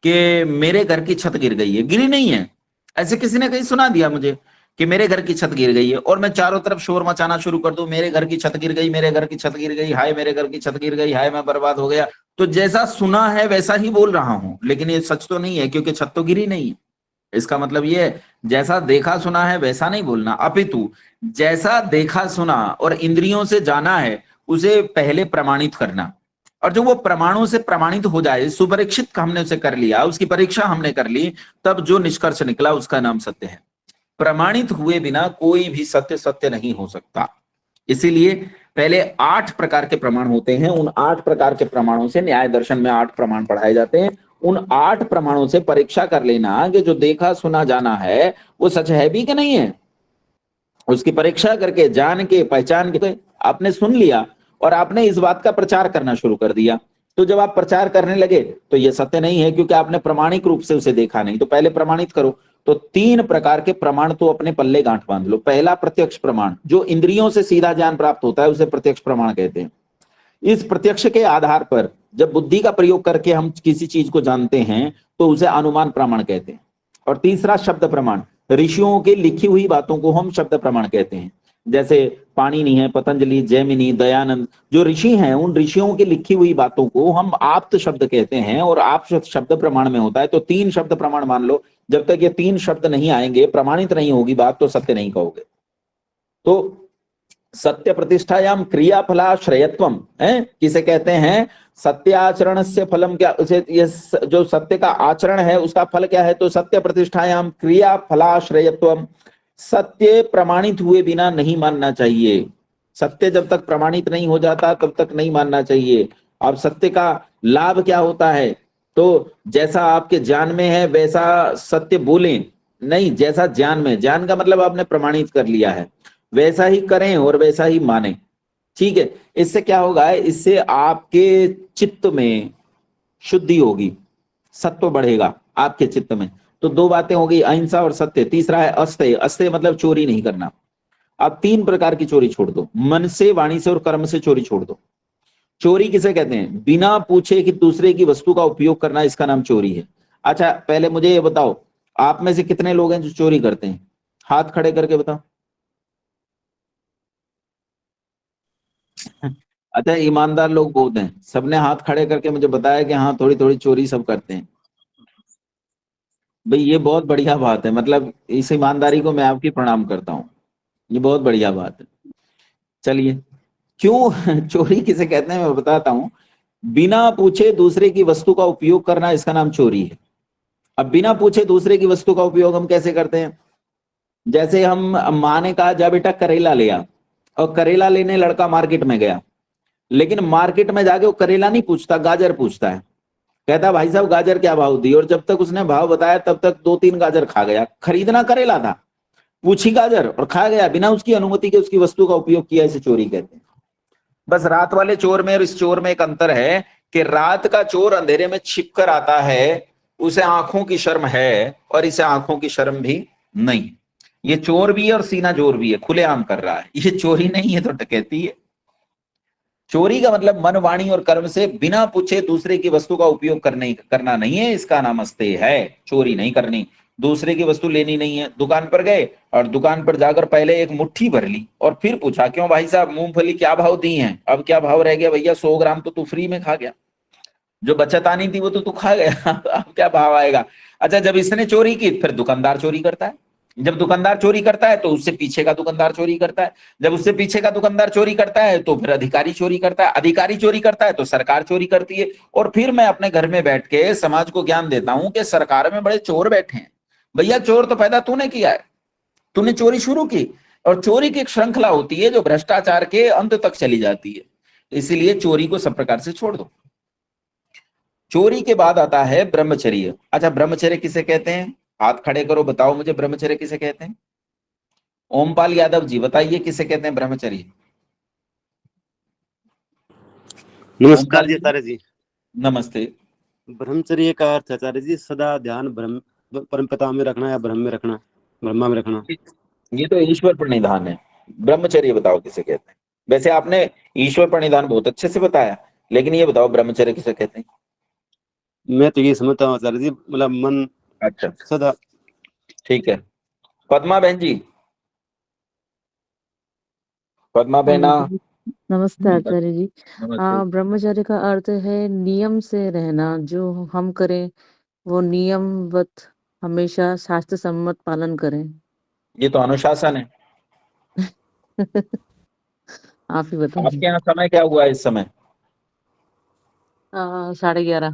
कि मेरे घर की छत गिर गई है, गिरी नहीं है, ऐसे किसी ने कहीं सुना दिया मुझे कि मेरे घर की छत गिर गई है, और मैं चारों तरफ शोर मचाना शुरू कर दूं, मेरे घर की छत गिर गई, मेरे घर की छत गिर गई, हाय मेरे घर की छत गिर गई, हाय मैं बर्बाद हो गया। तो जैसा सुना है वैसा ही बोल रहा हूं, लेकिन ये सच तो नहीं है, क्योंकि छत तो गिरी नहीं है। इसका मतलब ये है, जैसा देखा सुना है वैसा नहीं बोलना, अपितु जैसा देखा सुना और इंद्रियों से जाना है उसे पहले प्रमाणित करना, और जो वो प्रमाणों से प्रमाणित हो जाए, सुपरीक्षित हमने उसे कर लिया, उसकी परीक्षा हमने कर ली, तब जो निष्कर्ष निकला उसका नाम सत्य है। प्रमाणित हुए बिना कोई भी सत्य सत्य नहीं हो सकता। इसीलिए पहले 8 प्रकार के प्रमाण होते हैं, उन 8 प्रकार के प्रमाणों से न्याय दर्शन में 8 प्रमाण पढ़ाए जाते हैं, उन 8 प्रमाणों से परीक्षा कर लेना कि जो देखा सुना जाना है वो सच है भी कि नहीं है। उसकी परीक्षा करके जान के पहचान के आपने सुन लिया और आपने इस बात का प्रचार करना शुरू कर दिया। तो जब आप प्रचार करने लगे तो ये सत्य नहीं है, क्योंकि आपने प्रमाणिक रूप से उसे देखा नहीं। तो पहले प्रमाणित करो। तो 3 प्रकार के प्रमाण तो अपने पल्ले गांठ बांध लो। पहला प्रत्यक्ष प्रमाण, जो इंद्रियों से सीधा ज्ञान प्राप्त होता है उसे प्रत्यक्ष प्रमाण कहते हैं। इस प्रत्यक्ष के आधार पर जब बुद्धि का प्रयोग करके हम किसी चीज को जानते हैं तो उसे अनुमान प्रमाण कहते हैं। और तीसरा शब्द प्रमाण, ऋषियों के लिखी हुई बातों को हम शब्द प्रमाण कहते हैं। जैसे पाणिनि है, पतंजलि, जैमिनी, दयानंद, जो ऋषि हैं उन ऋषियों की लिखी हुई बातों को हम आप्त शब्द कहते हैं और आप शब्द प्रमाण में होता है। तो 3 शब्द प्रमाण मान लो। जब तक ये 3 शब्द नहीं आएंगे, प्रमाणित नहीं होगी बात, तो सत्य नहीं कहोगे। तो सत्य प्रतिष्ठायाम क्रियाफलाश्रयत्वम है, किसे कहते हैं? सत्याचरण से फलम क्या, उसे ये जो सत्य का आचरण है उसका फल क्या है? तो सत्य प्रतिष्ठायाम क्रियाफलाश्रयत्वम, सत्य प्रमाणित हुए बिना नहीं मानना चाहिए। सत्य जब तक प्रमाणित नहीं हो जाता तब तक नहीं मानना चाहिए। अब सत्य का लाभ क्या होता है? तो जैसा आपके ज्ञान में है वैसा सत्य बोलें नहीं, जैसा ज्ञान में, ज्ञान का मतलब आपने प्रमाणित कर लिया है, वैसा ही करें और वैसा ही माने। ठीक है, इससे क्या होगा? इससे आपके चित्त में शुद्धि होगी, सत्व बढ़ेगा आपके चित्त में। तो 2 बातें हो गई, अहिंसा और सत्य। तीसरा है अस्तेय। अस्तेय मतलब चोरी नहीं करना। अब 3 प्रकार की चोरी छोड़ दो, मन से, वाणी से और कर्म से चोरी छोड़ दो। चोरी किसे कहते हैं? बिना पूछे कि दूसरे की वस्तु का उपयोग करना, इसका नाम चोरी है। अच्छा, पहले मुझे ये बताओ, आप में से कितने लोग हैं जो चोरी करते हैं? हाथ खड़े करके बताओ। अच्छा, ईमानदार लोग बहुत हैं, सबने हाथ खड़े करके मुझे बताया कि हाँ थोड़ी थोड़ी चोरी सब करते हैं। भाई ये बहुत बढ़िया बात है, मतलब इस ईमानदारी को मैं आपकी प्रणाम करता हूँ, ये बहुत बढ़िया बात है। चलिए, क्यों चोरी किसे कहते हैं मैं बताता हूँ। बिना पूछे दूसरे की वस्तु का उपयोग करना, इसका नाम चोरी है। अब बिना पूछे दूसरे की वस्तु का उपयोग हम कैसे करते हैं? जैसे हम, माँ ने कहा जा बेटा करेला ले आ, और करेला लेने लड़का मार्केट में गया, लेकिन मार्केट में जाके वो करेला नहीं पूछता, गाजर पूछता है। कहता भाई साहब गाजर क्या भाव दी, और जब तक उसने भाव बताया तब तक 2-3 गाजर खा गया। खरीदना करेला था, पूछी गाजर और खा गया, बिना उसकी अनुमति के उसकी वस्तु का उपयोग किया, इसे चोरी कहते हैं। बस रात वाले चोर में और इस चोर में एक अंतर है कि रात का चोर अंधेरे में छिप कर आता है, उसे आंखों की शर्म है, और इसे आंखों की शर्म भी नहीं। ये चोर भी है और सीना जोर भी है, खुलेआम कर रहा है। ये चोरी नहीं है तो डकैती है। चोरी का मतलब मन, वाणी और कर्म से बिना पूछे दूसरे की वस्तु का उपयोग करना नहीं है, इसका नाम अस्तेय है। चोरी नहीं करनी, दूसरे की वस्तु लेनी नहीं है। दुकान पर गए और दुकान पर जाकर पहले एक मुट्ठी भर ली और फिर पूछा, क्यों भाई साहब मूंगफली क्या भाव दी है? अब क्या भाव रह गया भैया? 100 ग्राम तो तू फ्री में खा गया, जो बचत आनी थी वो तो तू खा गया अब क्या भाव आएगा? अच्छा, जब इसने चोरी की फिर दुकानदार चोरी करता है, जब दुकानदार चोरी करता है तो उससे पीछे का दुकानदार चोरी करता है, जब उससे पीछे का दुकानदार चोरी करता है तो फिर अधिकारी चोरी करता है, अधिकारी चोरी करता है तो सरकार चोरी करती है। और फिर मैं अपने घर में बैठ के समाज को ज्ञान देता हूं कि सरकार में बड़े चोर बैठे हैं। भैया चोर तो पैदा तूने किया है, तूने चोरी शुरू की, और चोरी की एक श्रृंखला होती है जो भ्रष्टाचार के अंत तक चली जाती है। इसीलिए चोरी को सब प्रकार से छोड़ दो। चोरी के बाद आता है ब्रह्मचर्य। अच्छा, ब्रह्मचर्य किसे कहते हैं? हाथ खड़े करो, बताओ मुझे ब्रह्मचर्य किसे कहते हैं? ओमपाल यादव जी बताइए, किसे कहते हैं ब्रह्मचर्य?
नमस्कार जी आचार्य जी।
नमस्ते।
ब्रह्मचर्य का अर्थ आचार्य जी सदा ध्यान ब्रह्म परमपिता में रखना या ब्रह्म में रखना, ब्रह्मा में रखना।
ये तो ईश्वर प्रणिधान है। ब्रह्मचर्य बताओ किसे कहते हैं? वैसे आपने ईश्वर प्रणिधान बहुत अच्छे से बताया, लेकिन ये बताओ ब्रह्मचर्य किसे कहते हैं?
मैं तो ये समझता हूँ आचार्य जी, मतलब मन
अच्छा
सदा।
ठीक है, पद्मा बहन जी, पद्मा बहना।
नमस्ते आचार्य जी।
नमस्ते।
ब्रह्मचर्य का अर्थ है नियम से रहना, जो हम करें वो नियमवत हमेशा शास्त्र सम्मत पालन करें।
ये तो अनुशासन है।
आप ही बताइए।
आपके यहाँ समय क्या हुआ है इस समय?
11:30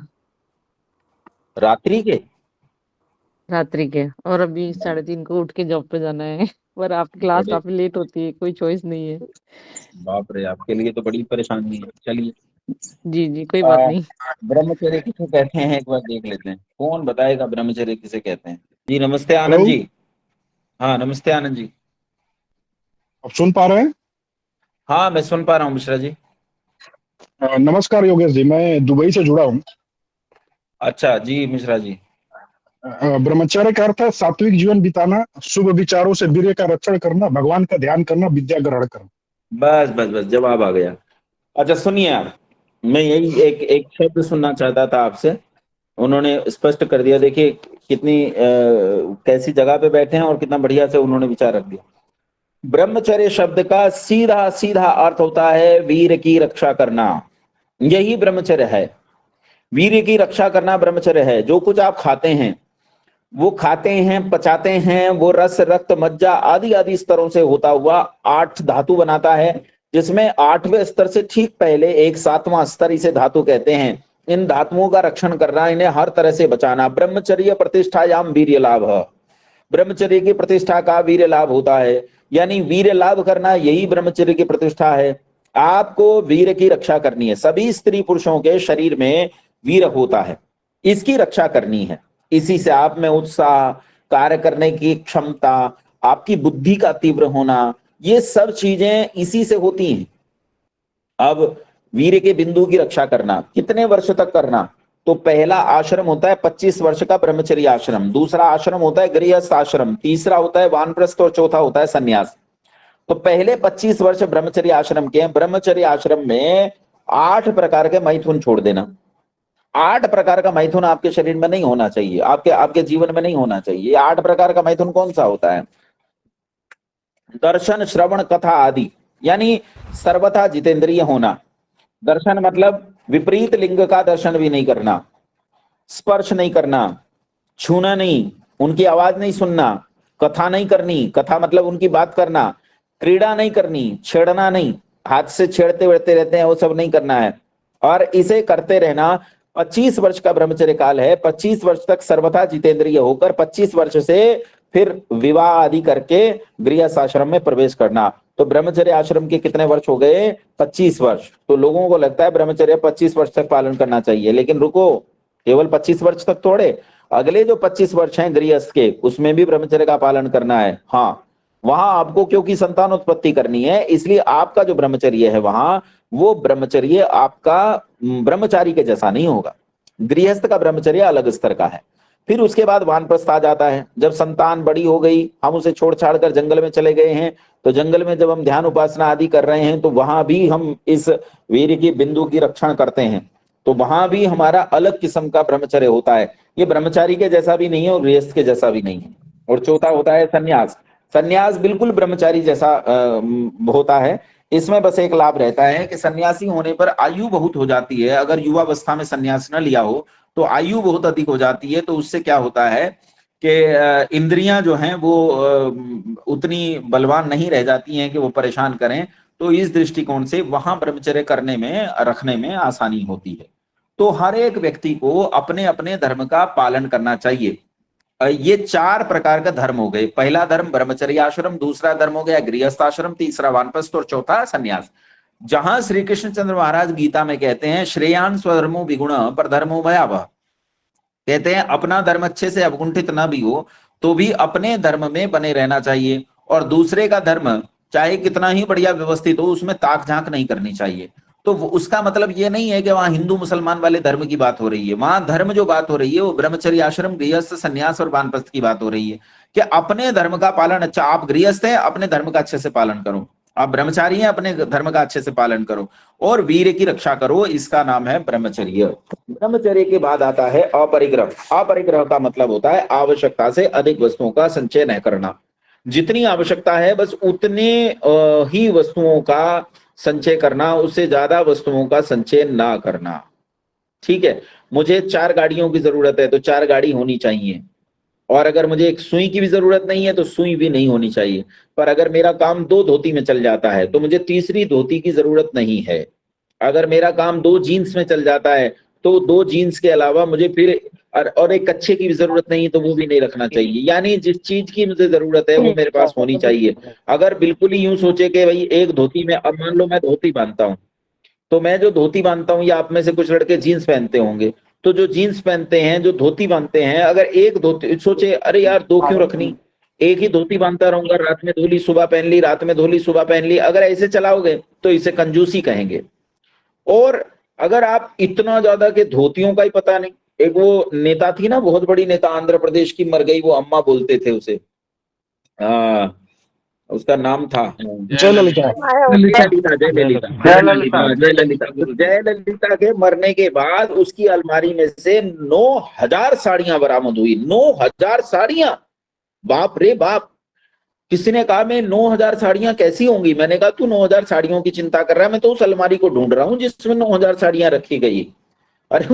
रात्रि के?
रात्रि के, और अभी 3:30 को उठ के जॉब पे जाना है पर आपकी क्लास
बड़े,
काफी लेट होती है, कोई चॉइस नहीं है।
बाप रे, आपके लिए तो बड़ी परेशानी है। चलिए,
जी जी, कोई बात नहीं।
ब्रह्मचर्य किसे कहते हैं एक बार देख लेते हैं, कौन बताएगा ब्रह्मचर्य किसे कहते हैं। जी नमस्ते
हेलो,
आनंद जी। हाँ नमस्ते आनंद जी।
आप सुन पा रहे हैं?
हाँ मैं सुन पा रहा हूँ मिश्रा जी।
नमस्कार योगेश जी, मैं दुबई से जुड़ा हूँ।
अच्छा जी मिश्रा जी।
ब्रह्मचर्य का अर्थ है सात्विक जीवन बिताना, शुभ विचारों से वीर्य का रक्षण करना, भगवान का ध्यान करना, विद्या ग्रहण करना।
बस बस बस जवाब आ गया। अच्छा सुनिए आप, मैं यही एक एक शब्द सुनना चाहता था आपसे, उन्होंने स्पष्ट कर दिया। देखिए कितनी कैसी जगह पे बैठे हैं और कितना बढ़िया से उन्होंने विचार रख दिया। ब्रह्मचर्य शब्द का सीधा सीधा अर्थ होता है वीर की रक्षा करना, यही ब्रह्मचर्य है। वीर की रक्षा करना ब्रह्मचर्य है। जो कुछ आप खाते हैं वो खाते हैं, पचाते हैं, वो रस रक्त मज्जा आदि आदि स्तरों से होता हुआ 8 धातु बनाता है, जिसमें 8वें स्तर से ठीक पहले एक 7वां स्तर इसे धातु कहते हैं। इन धातुओं का रक्षण करना, इन्हें हर तरह से बचाना, ब्रह्मचर्य प्रतिष्ठायाम वीर्य लाभ। ब्रह्मचर्य की प्रतिष्ठा का वीर्य लाभ होता है, यानी वीर्य लाभ करना यही ब्रह्मचर्य की प्रतिष्ठा है। आपको वीर की रक्षा करनी है। सभी स्त्री पुरुषों के शरीर में वीर होता है, इसकी रक्षा करनी है। इसी से आप में उत्साह, कार्य करने की क्षमता, आपकी बुद्धि का तीव्र होना, ये सब चीजें इसी से होती हैं। अब वीर के बिंदु की रक्षा करना कितने वर्ष तक करना, तो पहला आश्रम होता है 25 वर्ष का ब्रह्मचर्य आश्रम, दूसरा आश्रम होता है गृहस्थ आश्रम, तीसरा होता है वानप्रस्थ और चौथा होता है सन्यास। तो पहले 25 वर्ष ब्रह्मचर्य आश्रम के हैं। ब्रह्मचर्य आश्रम में 8 प्रकार के मैथुन छोड़ देना। 8 प्रकार का मैथुन आपके शरीर में नहीं होना चाहिए, आपके आपके जीवन में नहीं होना चाहिए। 8 प्रकार का मैथुन कौन सा होता है? दर्शन, श्रवण, कथा आदि, यानी सर्वथा जितेंद्रिय होना। दर्शन मतलब विपरीत लिंग का दर्शन भी नहीं करना, स्पर्श नहीं करना, छूना नहीं, उनकी आवाज नहीं सुनना, कथा नहीं करनी, कथा मतलब उनकी बात करना, क्रीड़ा नहीं करनी, छेड़ना नहीं, हाथ से छेड़ते वेड़ते रहते हैं वो सब नहीं करना है, और इसे करते रहना। 25 वर्ष का ब्रह्मचर्य काल है। 25 वर्ष तक सर्वथा जितेंद्रिय होकर 25 वर्ष से फिर विवाह आदि करके गृहस्थ आश्रम में प्रवेश करना। तो ब्रह्मचर्य आश्रम के कितने वर्ष हो गए? 25 वर्ष। तो लोगों को लगता है ब्रह्मचर्य 25 वर्ष तक पालन करना चाहिए, लेकिन रुको, केवल 25 वर्ष तक थोड़े, अगले जो 25 वर्ष हैं गृहस्थ के, उसमें भी ब्रह्मचर्य का पालन करना है। हाँ, वहां आपको क्योंकि संतान उत्पत्ति करनी है, इसलिए आपका जो ब्रह्मचर्य है वहां, वो ब्रह्मचर्य आपका ब्रह्मचारी के जैसा नहीं होगा। गृहस्थ का ब्रह्मचर्य अलग स्तर का है। फिर उसके बाद वानप्रस्थ आ जाता है। जब संतान बड़ी हो गई, हम उसे छोड़ छाड़ कर जंगल में चले गए हैं, तो जंगल में जब हम ध्यान उपासना आदि कर रहे हैं, तो वहां भी हम इस वीर की बिंदु की रक्षण करते हैं। तो वहां भी हमारा अलग किस्म का ब्रह्मचर्य होता है। ये ब्रह्मचारी के जैसा भी नहीं है और गृहस्थ के जैसा भी नहीं है। और चौथा होता है सन्यास। सन्यास बिल्कुल ब्रह्मचारी जैसा होता है। इसमें बस एक लाभ रहता है कि सन्यासी होने पर आयु बहुत हो जाती है। अगर युवावस्था में सन्यास न लिया हो तो आयु बहुत अधिक हो जाती है। तो उससे क्या होता है कि इंद्रियां जो हैं वो उतनी बलवान नहीं रह जाती हैं कि वो परेशान करें। तो इस दृष्टिकोण से वहां ब्रह्मचर्य करने में, रखने में आसानी होती है। तो हर एक व्यक्ति को अपने अपने धर्म का पालन करना चाहिए। ये 4 प्रकार का धर्म हो गए। पहला धर्म ब्रह्मचर्य आश्रम, दूसरा धर्म हो गया गृहस्थ आश्रम, तीसरा वानप्रस्थ और चौथा सन्यास। जहां श्री कृष्णचंद्र महाराज गीता में कहते हैं श्रेयान स्वधर्मो विगुण पर धर्मो भयावह, कहते हैं अपना धर्म अच्छे से अवगुंठित ना भी हो तो भी अपने धर्म में बने रहना चाहिए, और दूसरे का धर्म चाहे कितना ही बढ़िया व्यवस्थित हो उसमें ताक झांक नहीं करनी चाहिए। तो उसका मतलब ये नहीं है कि वहां हिंदू मुसलमान वाले धर्म की बात हो रही है। वहां धर्म जो बात हो रही है वो ब्रह्मचर्य आश्रम, गृहस्थ, सन्यास और वानप्रस्थ की बात हो रही है कि अपने धर्म का पालन। अच्छा, आप गृहस्थ हैं, अपने धर्म का अच्छे से पालन करो। आप ब्रह्मचारी हैं, अपने धर्म का अच्छे से पालन करो और वीर की रक्षा करो। इसका नाम है ब्रह्मचर्य। ब्रह्मचर्य के बाद आता है अपरिग्रह। अपरिग्रह का मतलब होता है आवश्यकता से अधिक वस्तुओं का संचय न करना। जितनी आवश्यकता है बस उतने ही वस्तुओं का संचय करना, उससे ज्यादा वस्तुओं का संचय ना करना। ठीक है, मुझे 4 गाड़ियों की जरूरत है तो 4 गाड़ी होनी चाहिए, और अगर मुझे एक सुई की भी जरूरत नहीं है तो सुई भी नहीं होनी चाहिए। पर अगर मेरा काम 2 धोती में चल जाता है तो मुझे तीसरी धोती की जरूरत नहीं है। अगर मेरा काम 2 जीन्स में चल जाता है तो 2 जीन्स के अलावा मुझे फिर और एक कच्छे की भी जरूरत नहीं तो वो भी नहीं रखना चाहिए। यानी जिस चीज की मुझे जरूरत है वो मेरे पास होनी चाहिए। अगर बिल्कुल ही यूं सोचे कि भाई एक धोती में, अब मान लो मैं धोती बांधता हूँ तो मैं जो धोती बांधता हूं, या आप में से कुछ लड़के जीन्स पहनते होंगे, तो जो जीन्स पहनते हैं, जो धोती बांधते हैं, अगर एक धोती सोचे, अरे यार दो क्यों रखनी, एक ही धोती बांधता रहूंगा, रात में धो ली सुबह पहन ली, रात में धो ली सुबह पहन ली, अगर ऐसे चलाओगे तो इसे कंजूसी कहेंगे। और अगर आप इतना ज्यादा के धोतियों का ही पता नहीं, एक वो नेता थी ना, बहुत बड़ी नेता आंध्र प्रदेश की, मर गई, वो अम्मा बोलते थे उसे, उसका नाम था
जयललिता।
जयललिता के मरने के बाद उसकी अलमारी में से 9,000 साड़ियां बरामद हुई। 9,000 साड़ियां, बाप रे बाप। किसी ने कहा मैं 9,000 साड़ियां कैसी होंगी, मैंने कहा तू 9,000 साड़ियों की चिंता कर रहा है, मैं तो उस अलमारी को ढूंढ रहा हूं जिसमें 9,000 साड़ियां रखी गई। अरे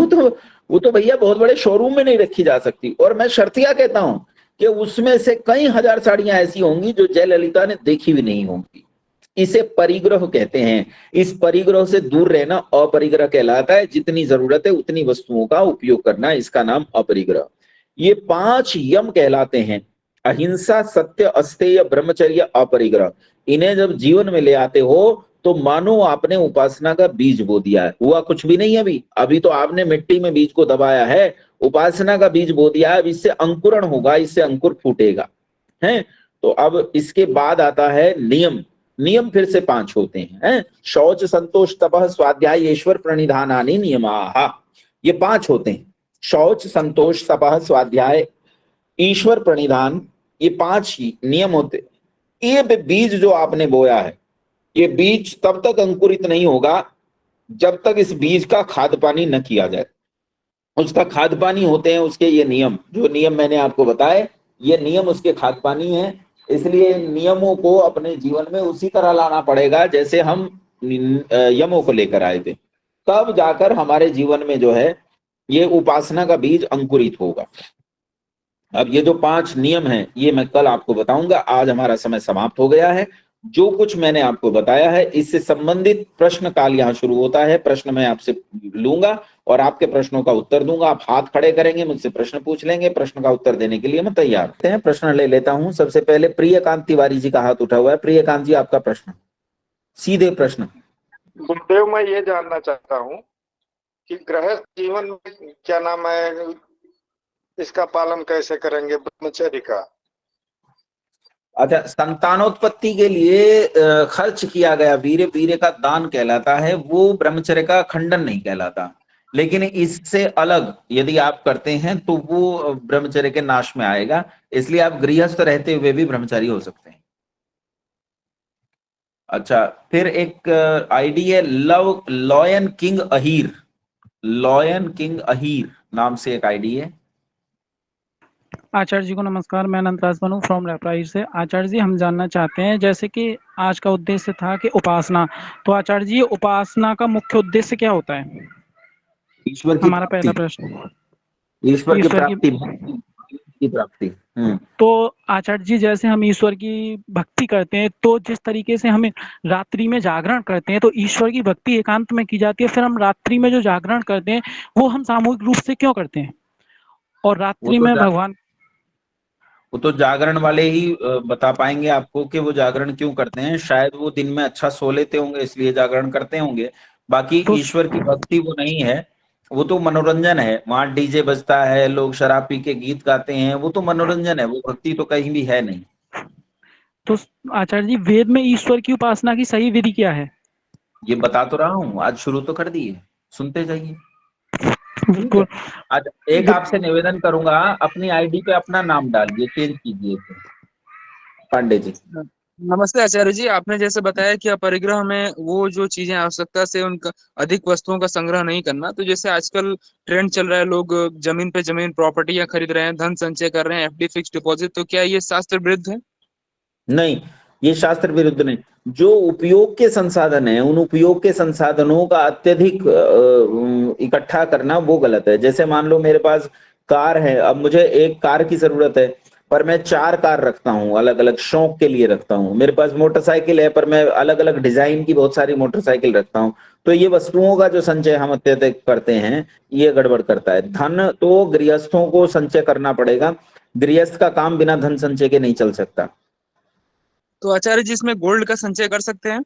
वो तो भैया बहुत बड़े शोरूम में नहीं रखी जा सकती। और मैं शर्तिया कहता हूं कि उसमें से कई हजार साड़ियां ऐसी होंगी जो जयललिता ने देखी भी नहीं होंगी। इसे परिग्रह कहते हैं। इस परिग्रह से दूर रहना अपरिग्रह कहलाता है। जितनी जरूरत है उतनी वस्तुओं का उपयोग करना, इसका नाम अपरिग्रह। ये 5 यम कहलाते हैं, अहिंसा, सत्य, अस्तेय, ब्रह्मचर्य, अपरिग्रह। इन्हें जब जीवन में ले आते हो तो मानो आपने उपासना का बीज बो दिया है। हुआ कुछ भी नहीं अभी तो आपने मिट्टी में बीज को दबाया है, उपासना का बीज बो दिया है। अब इससे अंकुरण होगा, इससे अंकुर फूटेगा, है। तो अब इसके बाद आता है नियम। नियम फिर से 5 होते हैं, शौच, संतोष, तपः, स्वाध्याय, ईश्वर प्रणिधानानि नियमाः। ये 5 होते हैं, शौच, संतोष, तपः, स्वाध्याय, ईश्वर प्रणिधान, ये 5 नियम होते। ये बीज जो आपने बोया है, ये बीज तब तक अंकुरित नहीं होगा जब तक इस बीज का खाद पानी न किया जाए। उसका खाद पानी होते हैं उसके ये नियम, जो नियम मैंने आपको बताए, ये नियम उसके खाद पानी है। इसलिए नियमों को अपने जीवन में उसी तरह लाना पड़ेगा जैसे हम यमों को लेकर आए थे, तब जाकर हमारे जीवन में जो है ये उपासना का बीज अंकुरित होगा। अब ये जो 5 नियम हैं ये मैं कल आपको बताऊंगा। आज हमारा समय समाप्त हो गया है। जो कुछ मैंने आपको बताया है इससे संबंधित प्रश्न काल यहाँ शुरू होता है। प्रश्न मैं आपसे लूंगा और आपके प्रश्नों का उत्तर दूंगा। आप हाथ खड़े करेंगे, मुझसे प्रश्न पूछ लेंगे, प्रश्न का उत्तर देने के लिए मैं तैयार हैं। प्रश्न ले लेता हूं। सबसे पहले प्रियकांत तिवारी जी का हाथ उठा हुआ है। प्रियकांत जी, आपका प्रश्न, सीधे प्रश्न।
गुरुदेव, मैं ये जानना चाहता हूँ कि गृहस्थ जीवन में क्या नाम है, इसका पालन कैसे करेंगे, ब्रह्मचर्य का?
अच्छा, संतानोत्पत्ति के लिए खर्च किया गया वीर्य का दान कहलाता है, वो ब्रह्मचर्य का खंडन नहीं कहलाता। लेकिन इससे अलग यदि आप करते हैं तो वो ब्रह्मचर्य के नाश में आएगा। इसलिए आप गृहस्थ रहते हुए भी ब्रह्मचारी हो सकते हैं। अच्छा, फिर एक आईडी है lion king Ahir. Lion king Ahir नाम से एक आईडी है।
आचार्य जी को नमस्कार। मैं अनंतराज बनू फ्रॉम रेप्राइज से। आचार्य जी, हम जानना चाहते हैं, जैसे कि आज का उद्देश्य था कि उपासना, तो आचार्य जी उपासना का मुख्य उद्देश्य क्या होता है?
ईश्वर की
हमारा पहला प्रश्न,
ईश्वर की प्राप्ति, की प्राप्ति।
तो आचार्य जी, जैसे हम ईश्वर की भक्ति करते हैं, तो जिस तरीके से हम रात्रि में जागरण करते हैं, तो ईश्वर की भक्ति एकांत में की जाती है, फिर हम रात्रि में जो जागरण करते हैं वो हम सामूहिक रूप से क्यों करते हैं? और रात्रि में भगवान,
वो तो जागरण वाले ही बता पाएंगे आपको कि वो जागरण क्यों करते हैं। शायद वो दिन में अच्छा सो लेते होंगे इसलिए जागरण करते होंगे। बाकी
तो
ईश्वर की भक्ति वो नहीं है, वो तो मनोरंजन है। वहां डीजे बजता है, लोग शराब पी के गीत गाते हैं, वो तो मनोरंजन है, वो भक्ति तो कहीं भी है नहीं।
तो आचार्य जी, वेद में ईश्वर की उपासना की सही विधि क्या है?
ये बता तो रहा हूँ, आज शुरू तो कर दिए, सुनते जाइए।
बिल्कुल।
आज एक आपसे निवेदन करूंगा, अपनी आईडी पे अपना नाम डालिए, चेंज कीजिए। पांडे जी,
नमस्ते आचार्य जी। आपने जैसे बताया कि अपरिग्रह में वो जो चीजें आवश्यकता से उनका अधिक वस्तुओं का संग्रह नहीं करना, तो जैसे आजकल ट्रेंड चल रहा है, लोग जमीन पे जमीन प्रॉपर्टियां खरीद रहे हैं, धन संचय कर रहे हैं, एफडी फिक्स डिपॉजिट, तो क्या ये शास्त्र विरुद्ध है?
नहीं, ये शास्त्र विरुद्ध नहीं। जो उपयोग के संसाधन है, उन उपयोग के संसाधनों का अत्यधिक इकट्ठा करना वो गलत है। जैसे मान लो मेरे पास कार है, अब मुझे एक कार की जरूरत है पर मैं 4 कार रखता हूँ, अलग अलग शौक के लिए रखता हूँ। मेरे पास मोटरसाइकिल है पर मैं अलग अलग डिजाइन की बहुत सारी मोटरसाइकिल रखता हूँ। तो ये वस्तुओं का जो संचय हम अत्यधिक करते हैं ये गड़बड़ करता है। धन तो गृहस्थों को संचय करना पड़ेगा, गृहस्थ का काम बिना धन संचय के नहीं चल सकता।
तो आचार्य जी, इसमें गोल्ड का संचय कर सकते हैं?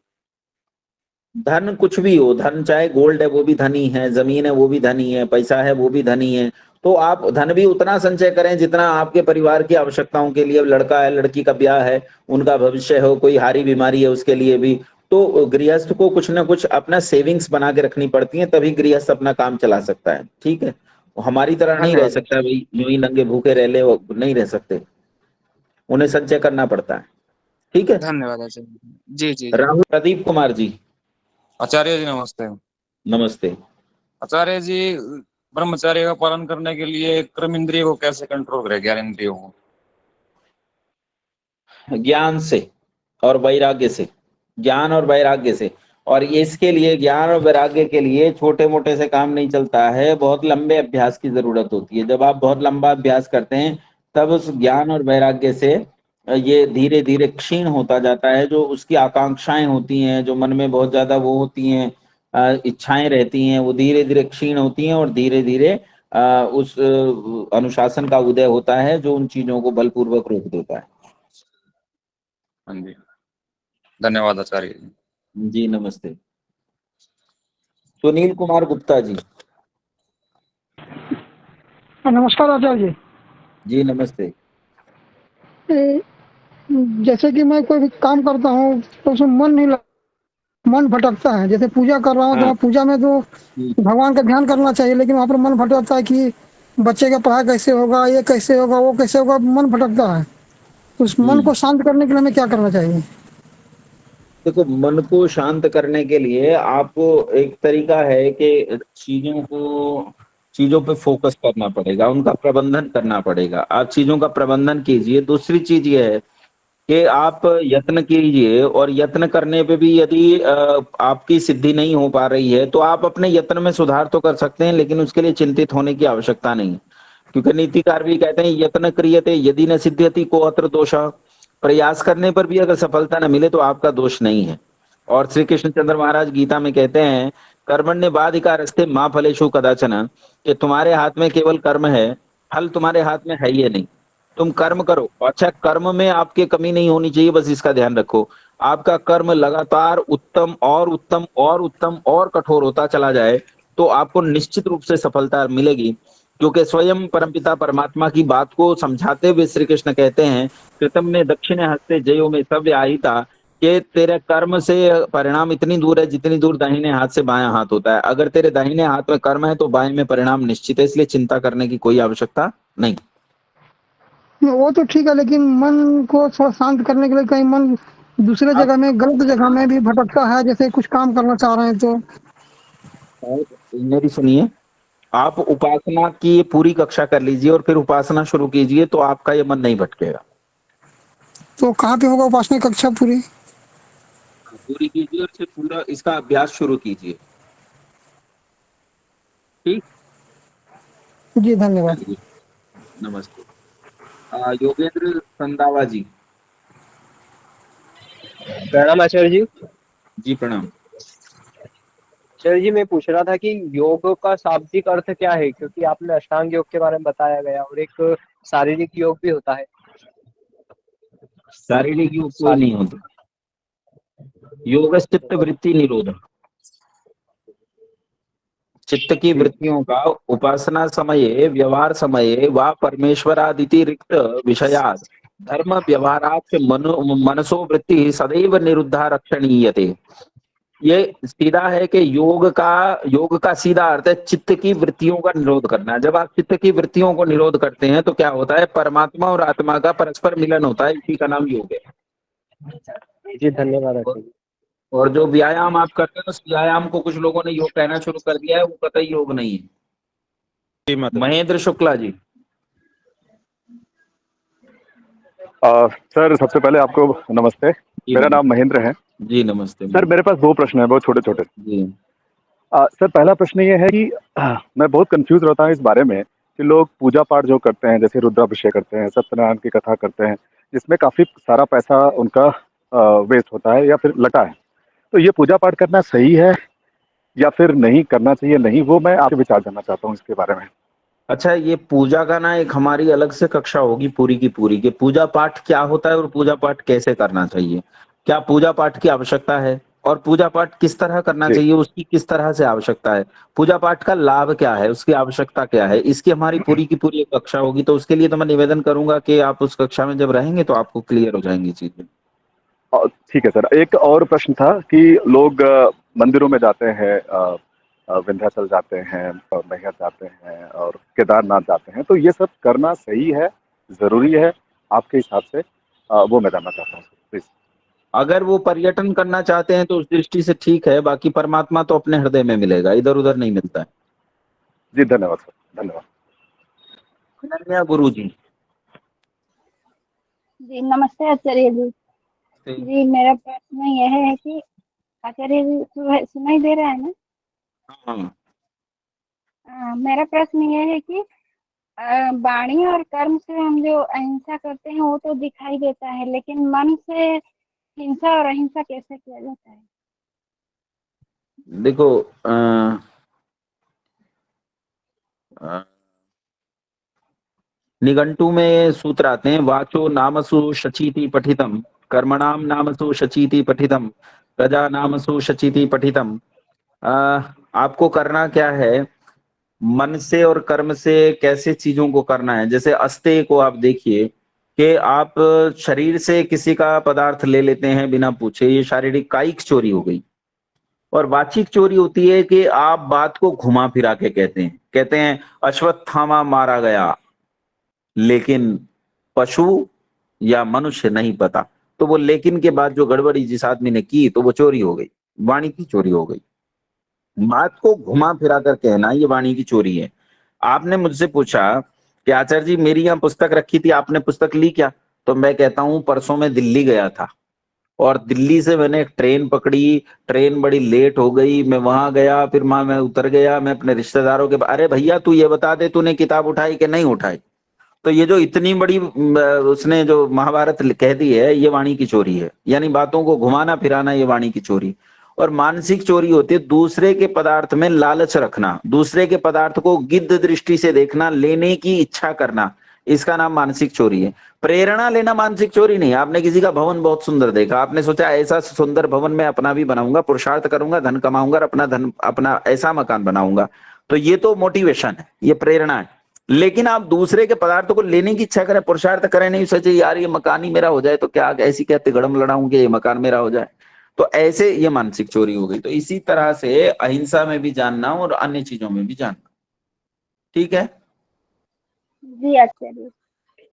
धन कुछ भी हो, धन चाहे गोल्ड है वो भी धन ही है, जमीन है वो भी धन ही है, पैसा है वो भी धन ही है। तो आप धन भी उतना संचय करें जितना आपके परिवार की आवश्यकताओं के लिए, अब लड़का है, लड़की का ब्याह है, उनका भविष्य हो, कोई हारी बीमारी है उसके लिए भी, तो गृहस्थ को कुछ ना कुछ अपना सेविंग्स बना के रखनी पड़ती है, तभी गृहस्थ अपना काम चला सकता है। ठीक है, हमारी तरह नहीं रह सकता भाई, यूं ही नंगे भूखे रह ले, वो नहीं रह सकते, उन्हें संचय करना पड़ता है। ठीक है,
धन्यवाद आचार्य जी। जी
राहुल प्रदीप कुमार जी,
आचार्य जी नमस्ते।
नमस्ते।
आचार्य जी, ब्रह्मचर्य का पालन करने के लिए कर्म इंद्रिय को कैसे कंट्रोल करें, ज्ञान इंद्रियों को?
ज्ञान से और वैराग्य से, ज्ञान और वैराग्य से। और इसके लिए, ज्ञान और वैराग्य के लिए छोटे मोटे से काम नहीं चलता है, बहुत लंबे अभ्यास की जरूरत होती है। जब आप बहुत लंबा अभ्यास करते हैं तब उस ज्ञान और वैराग्य से ये धीरे धीरे क्षीण होता जाता है। जो उसकी आकांक्षाएं होती हैं, जो मन में बहुत ज्यादा वो होती हैं, इच्छाएं रहती हैं, वो धीरे धीरे क्षीण होती हैं और धीरे धीरे उस अनुशासन का उदय होता है जो उन चीजों को बलपूर्वक रोक देता है।
हाँ जी, धन्यवाद आचार्य जी।
जी नमस्ते। सुनील कुमार गुप्ता जी।
नमस्कार आचार्य जी।
जी नमस्ते।
जैसे कि मैं कोई भी काम करता हूँ तो उसमें मन भटकता है। जैसे पूजा कर रहा हूँ तो पूजा में तो भगवान का ध्यान करना चाहिए, लेकिन वहाँ पर मन भटकता है कि बच्चे का पढ़ाई कैसे होगा, ये कैसे होगा, वो कैसे होगा, मन भटकता है। तो उस मन को शांत करने के लिए हमें क्या करना चाहिए?
देखो, मन को शांत करने के लिए आपको एक तरीका है कि चीजों पे फोकस करना पड़ेगा, उनका प्रबंधन करना पड़ेगा। आप चीजों का प्रबंधन कीजिए। दूसरी चीज ये है कि आप यत्न कीजिए, और यत्न करने पे भी यदि आपकी सिद्धि नहीं हो पा रही है तो आप अपने यत्न में सुधार तो कर सकते हैं, लेकिन उसके लिए चिंतित होने की आवश्यकता नहीं है। क्योंकि नीतिकार भी कहते हैं यत्न क्रियते यदि न सिद्ध्यति को अत्र दोषः। प्रयास करने पर भी अगर सफलता न मिले तो आपका दोष नहीं है। और श्री कृष्णचंद्र महाराज गीता में कहते हैं कर्मण्य बाधिकारस्ते मां फलेषु कदाचन, कि तुम्हारे हाथ में केवल कर्म है, फल तुम्हारे हाथ में है ही नहीं। तुम कर्म करो, अच्छा कर्म में आपके कमी नहीं होनी चाहिए, बस इसका ध्यान रखो। आपका कर्म लगातार उत्तम और उत्तम और उत्तम और कठोर होता चला जाए तो आपको निश्चित रूप से सफलता मिलेगी। क्योंकि स्वयं परमपिता परमात्मा की बात को समझाते हुए श्री कृष्ण कहते हैं कृतम में दक्षिणे हस्ते जयो में सव्य आहिता, कि तेरे कर्म से परिणाम इतनी दूर है जितनी दूर दाहिने हाथ से बायां हाथ होता है। अगर तेरे दाहिने हाथ में कर्म है तो बाएं में परिणाम निश्चित है, इसलिए चिंता करने की कोई आवश्यकता नहीं।
वो तो ठीक है, लेकिन मन को थोड़ा शांत करने के लिए कहीं मन दूसरे जगह में, गलत जगह में भी भटकता है। जैसे कुछ काम करना चाह रहे हैं तो
मेरी सुनिए, आप उपासना की पूरी कक्षा कर लीजिए और फिर उपासना शुरू कीजिए तो आपका ये मन नहीं भटकेगा।
तो कहाँ पे होगा उपासना कक्षा पूरी
कीजिए और फिर पूरा इसका अभ्यास शुरू कीजिए। ठीक
जी, धन्यवाद।
नमस्ते। योगेंद्र संदावा जी।
प्रणाम आचार्य जी।
जी प्रणाम।
आचार्य जी, मैं पूछ रहा था कि योग का शाब्दिक अर्थ क्या है, क्योंकि आपने अष्टांग योग के बारे में बताया गया और एक शारीरिक योग भी होता है।
शारीरिक योग कोई नहीं होता। योग चित्त वृत्ति निरोध, चित्त की वृत्तियों का उपासना समये व्यवहार समये व परमेश्वरादिति रिक्त विषयाद धर्म व्यवहारात मनसो वृत्ति सदैव निरुद्धा रक्षणीयते। ये सीधा है कि योग का सीधा अर्थ है चित्त की वृत्तियों का निरोध करना। जब आप चित्त की वृत्तियों को निरोध करते हैं तो क्या होता है, परमात्मा और आत्मा का परस्पर मिलन होता है, इसी का नाम योग है।
जी धन्यवाद।
और जो व्यायाम आप करते हैं उस व्यायाम को कुछ लोगों ने योग कहना शुरू कर दिया है, वो कतई योग नहीं है। महेंद्र शुक्ला जी।
सर सबसे पहले आपको नमस्ते। मेरा नाम महेंद्र है।
जी नमस्ते
सर। मेरे पास दो प्रश्न है, बहुत छोटे छोटे।
जी
सर, पहला प्रश्न ये है कि मैं बहुत कंफ्यूज रहता हूँ इस बारे में कि लोग पूजा पाठ जो करते हैं, जैसे रुद्राभिषेक करते हैं, सत्यनारायण की कथा करते हैं, जिसमें काफी सारा पैसा उनका वेस्ट होता है या फिर लटा है, तो ये पूजा पाठ करना सही है या फिर नहीं करना चाहिए? नहीं, वो मैं आपके विचार जानना चाहता हूँ इसके बारे में।
अच्छा, ये पूजा का ना एक हमारी अलग से कक्षा होगी पूरी की पूरी, कि पूजा पाठ क्या होता है और पूजा पाठ कैसे करना चाहिए। क्या पूजा पाठ की आवश्यकता है? और पूजा पाठ किस तरह करना
जी।
चाहिए, उसकी किस तरह से आवश्यकता है, पूजा पाठ का लाभ क्या है, उसकी आवश्यकता क्या है, इसकी हमारी पूरी की पूरी एक कक्षा होगी। तो उसके लिए तो मैं निवेदन करूंगा कि आप उस कक्षा में जब रहेंगे तो आपको क्लियर हो जाएंगी चीजें।
ठीक है सर, एक और प्रश्न था कि लोग मंदिरों में जाते हैं, विंध्याचल जाते हैं, मैहर जाते हैं और केदारनाथ जाते हैं, तो ये सब करना सही है, जरूरी है आपके हिसाब से? वो मैं जानना चाहता हूँ प्लीज।
अगर वो पर्यटन करना चाहते हैं तो उस दृष्टि से ठीक है, बाकी परमात्मा तो अपने हृदय में मिलेगा, इधर उधर नहीं मिलता है।
जी धन्यवाद सर, धन्यवाद।
अनन्या गुरु जी।
जी नमस्ते आचार्य जी। जी मेरा प्रश्न यह है कि आचार्य जी सुनाई दे रहा है ना? मेरा प्रश्न यह है कि वाणी और कर्म से हम जो अहिंसा करते हैं वो तो दिखाई देता है, लेकिन मन से हिंसा और अहिंसा कैसे किया जाता है?
देखो निघंटू में सूत्र आते हैं, वाचो नामसु शचीति पठितम, कर्मणाम नामसु शचीति पठितम, प्रजा नामसु शचीति पठितम। आपको करना क्या है, मन से और कर्म से कैसे चीजों को करना है। जैसे अस्तेय को आप देखिए कि आप शरीर से किसी का पदार्थ ले लेते हैं बिना पूछे, ये शारीरिक कायिक चोरी हो गई। और वाचिक चोरी होती है कि आप बात को घुमा फिरा के कहते हैं अश्वत्थामा मारा गया, लेकिन पशु या मनुष्य नहीं पता, तो वो लेकिन के बाद जो गड़बड़ी जिस आदमी ने की तो वो चोरी हो गई, वाणी की चोरी हो गई। बात को घुमा फिरा कर कहना ये वाणी की चोरी है। आपने मुझसे पूछा कि आचार्य जी मेरी यहाँ पुस्तक रखी थी, आपने पुस्तक ली क्या? तो मैं कहता हूं परसों मैं दिल्ली गया था और दिल्ली से मैंने एक ट्रेन पकड़ी, ट्रेन बड़ी लेट हो गई, मैं वहां गया, फिर वहां मैं उतर गया, मैं अपने रिश्तेदारों के अरे भैया तू ये बता दे तूने किताब उठाई कि नहीं उठाई। तो ये जो इतनी बड़ी उसने जो महाभारत कह दी है, ये वाणी की चोरी है, यानी बातों को घुमाना फिराना, ये वाणी की चोरी। और मानसिक चोरी होती है दूसरे के पदार्थ में लालच रखना, दूसरे के पदार्थ को गिद्ध दृष्टि से देखना, लेने की इच्छा करना, इसका नाम मानसिक चोरी है। प्रेरणा लेना मानसिक चोरी नहीं। आपने किसी का भवन बहुत सुंदर देखा, आपने सोचा ऐसा सुंदर भवन मैं अपना भी बनाऊंगा, पुरुषार्थ करूंगा, धन कमाऊंगा, अपना ऐसा मकान बनाऊंगा, तो ये तो मोटिवेशन है, ये प्रेरणा है। लेकिन आप दूसरे के पदार्थ को लेने की इच्छा करें, पुरुषार्थ करें, नहीं सोचे यार ये मकान ही मेरा हो जाए तो क्या, ऐसी क्या तिगड़म लड़ाऊं कि ये मकान मेरा हो जाए, तो ऐसे ये मानसिक चोरी हो गई। तो इसी तरह से अहिंसा में भी जानना और अन्य चीजों में भी जानना। ठीक है
जी आचार्य।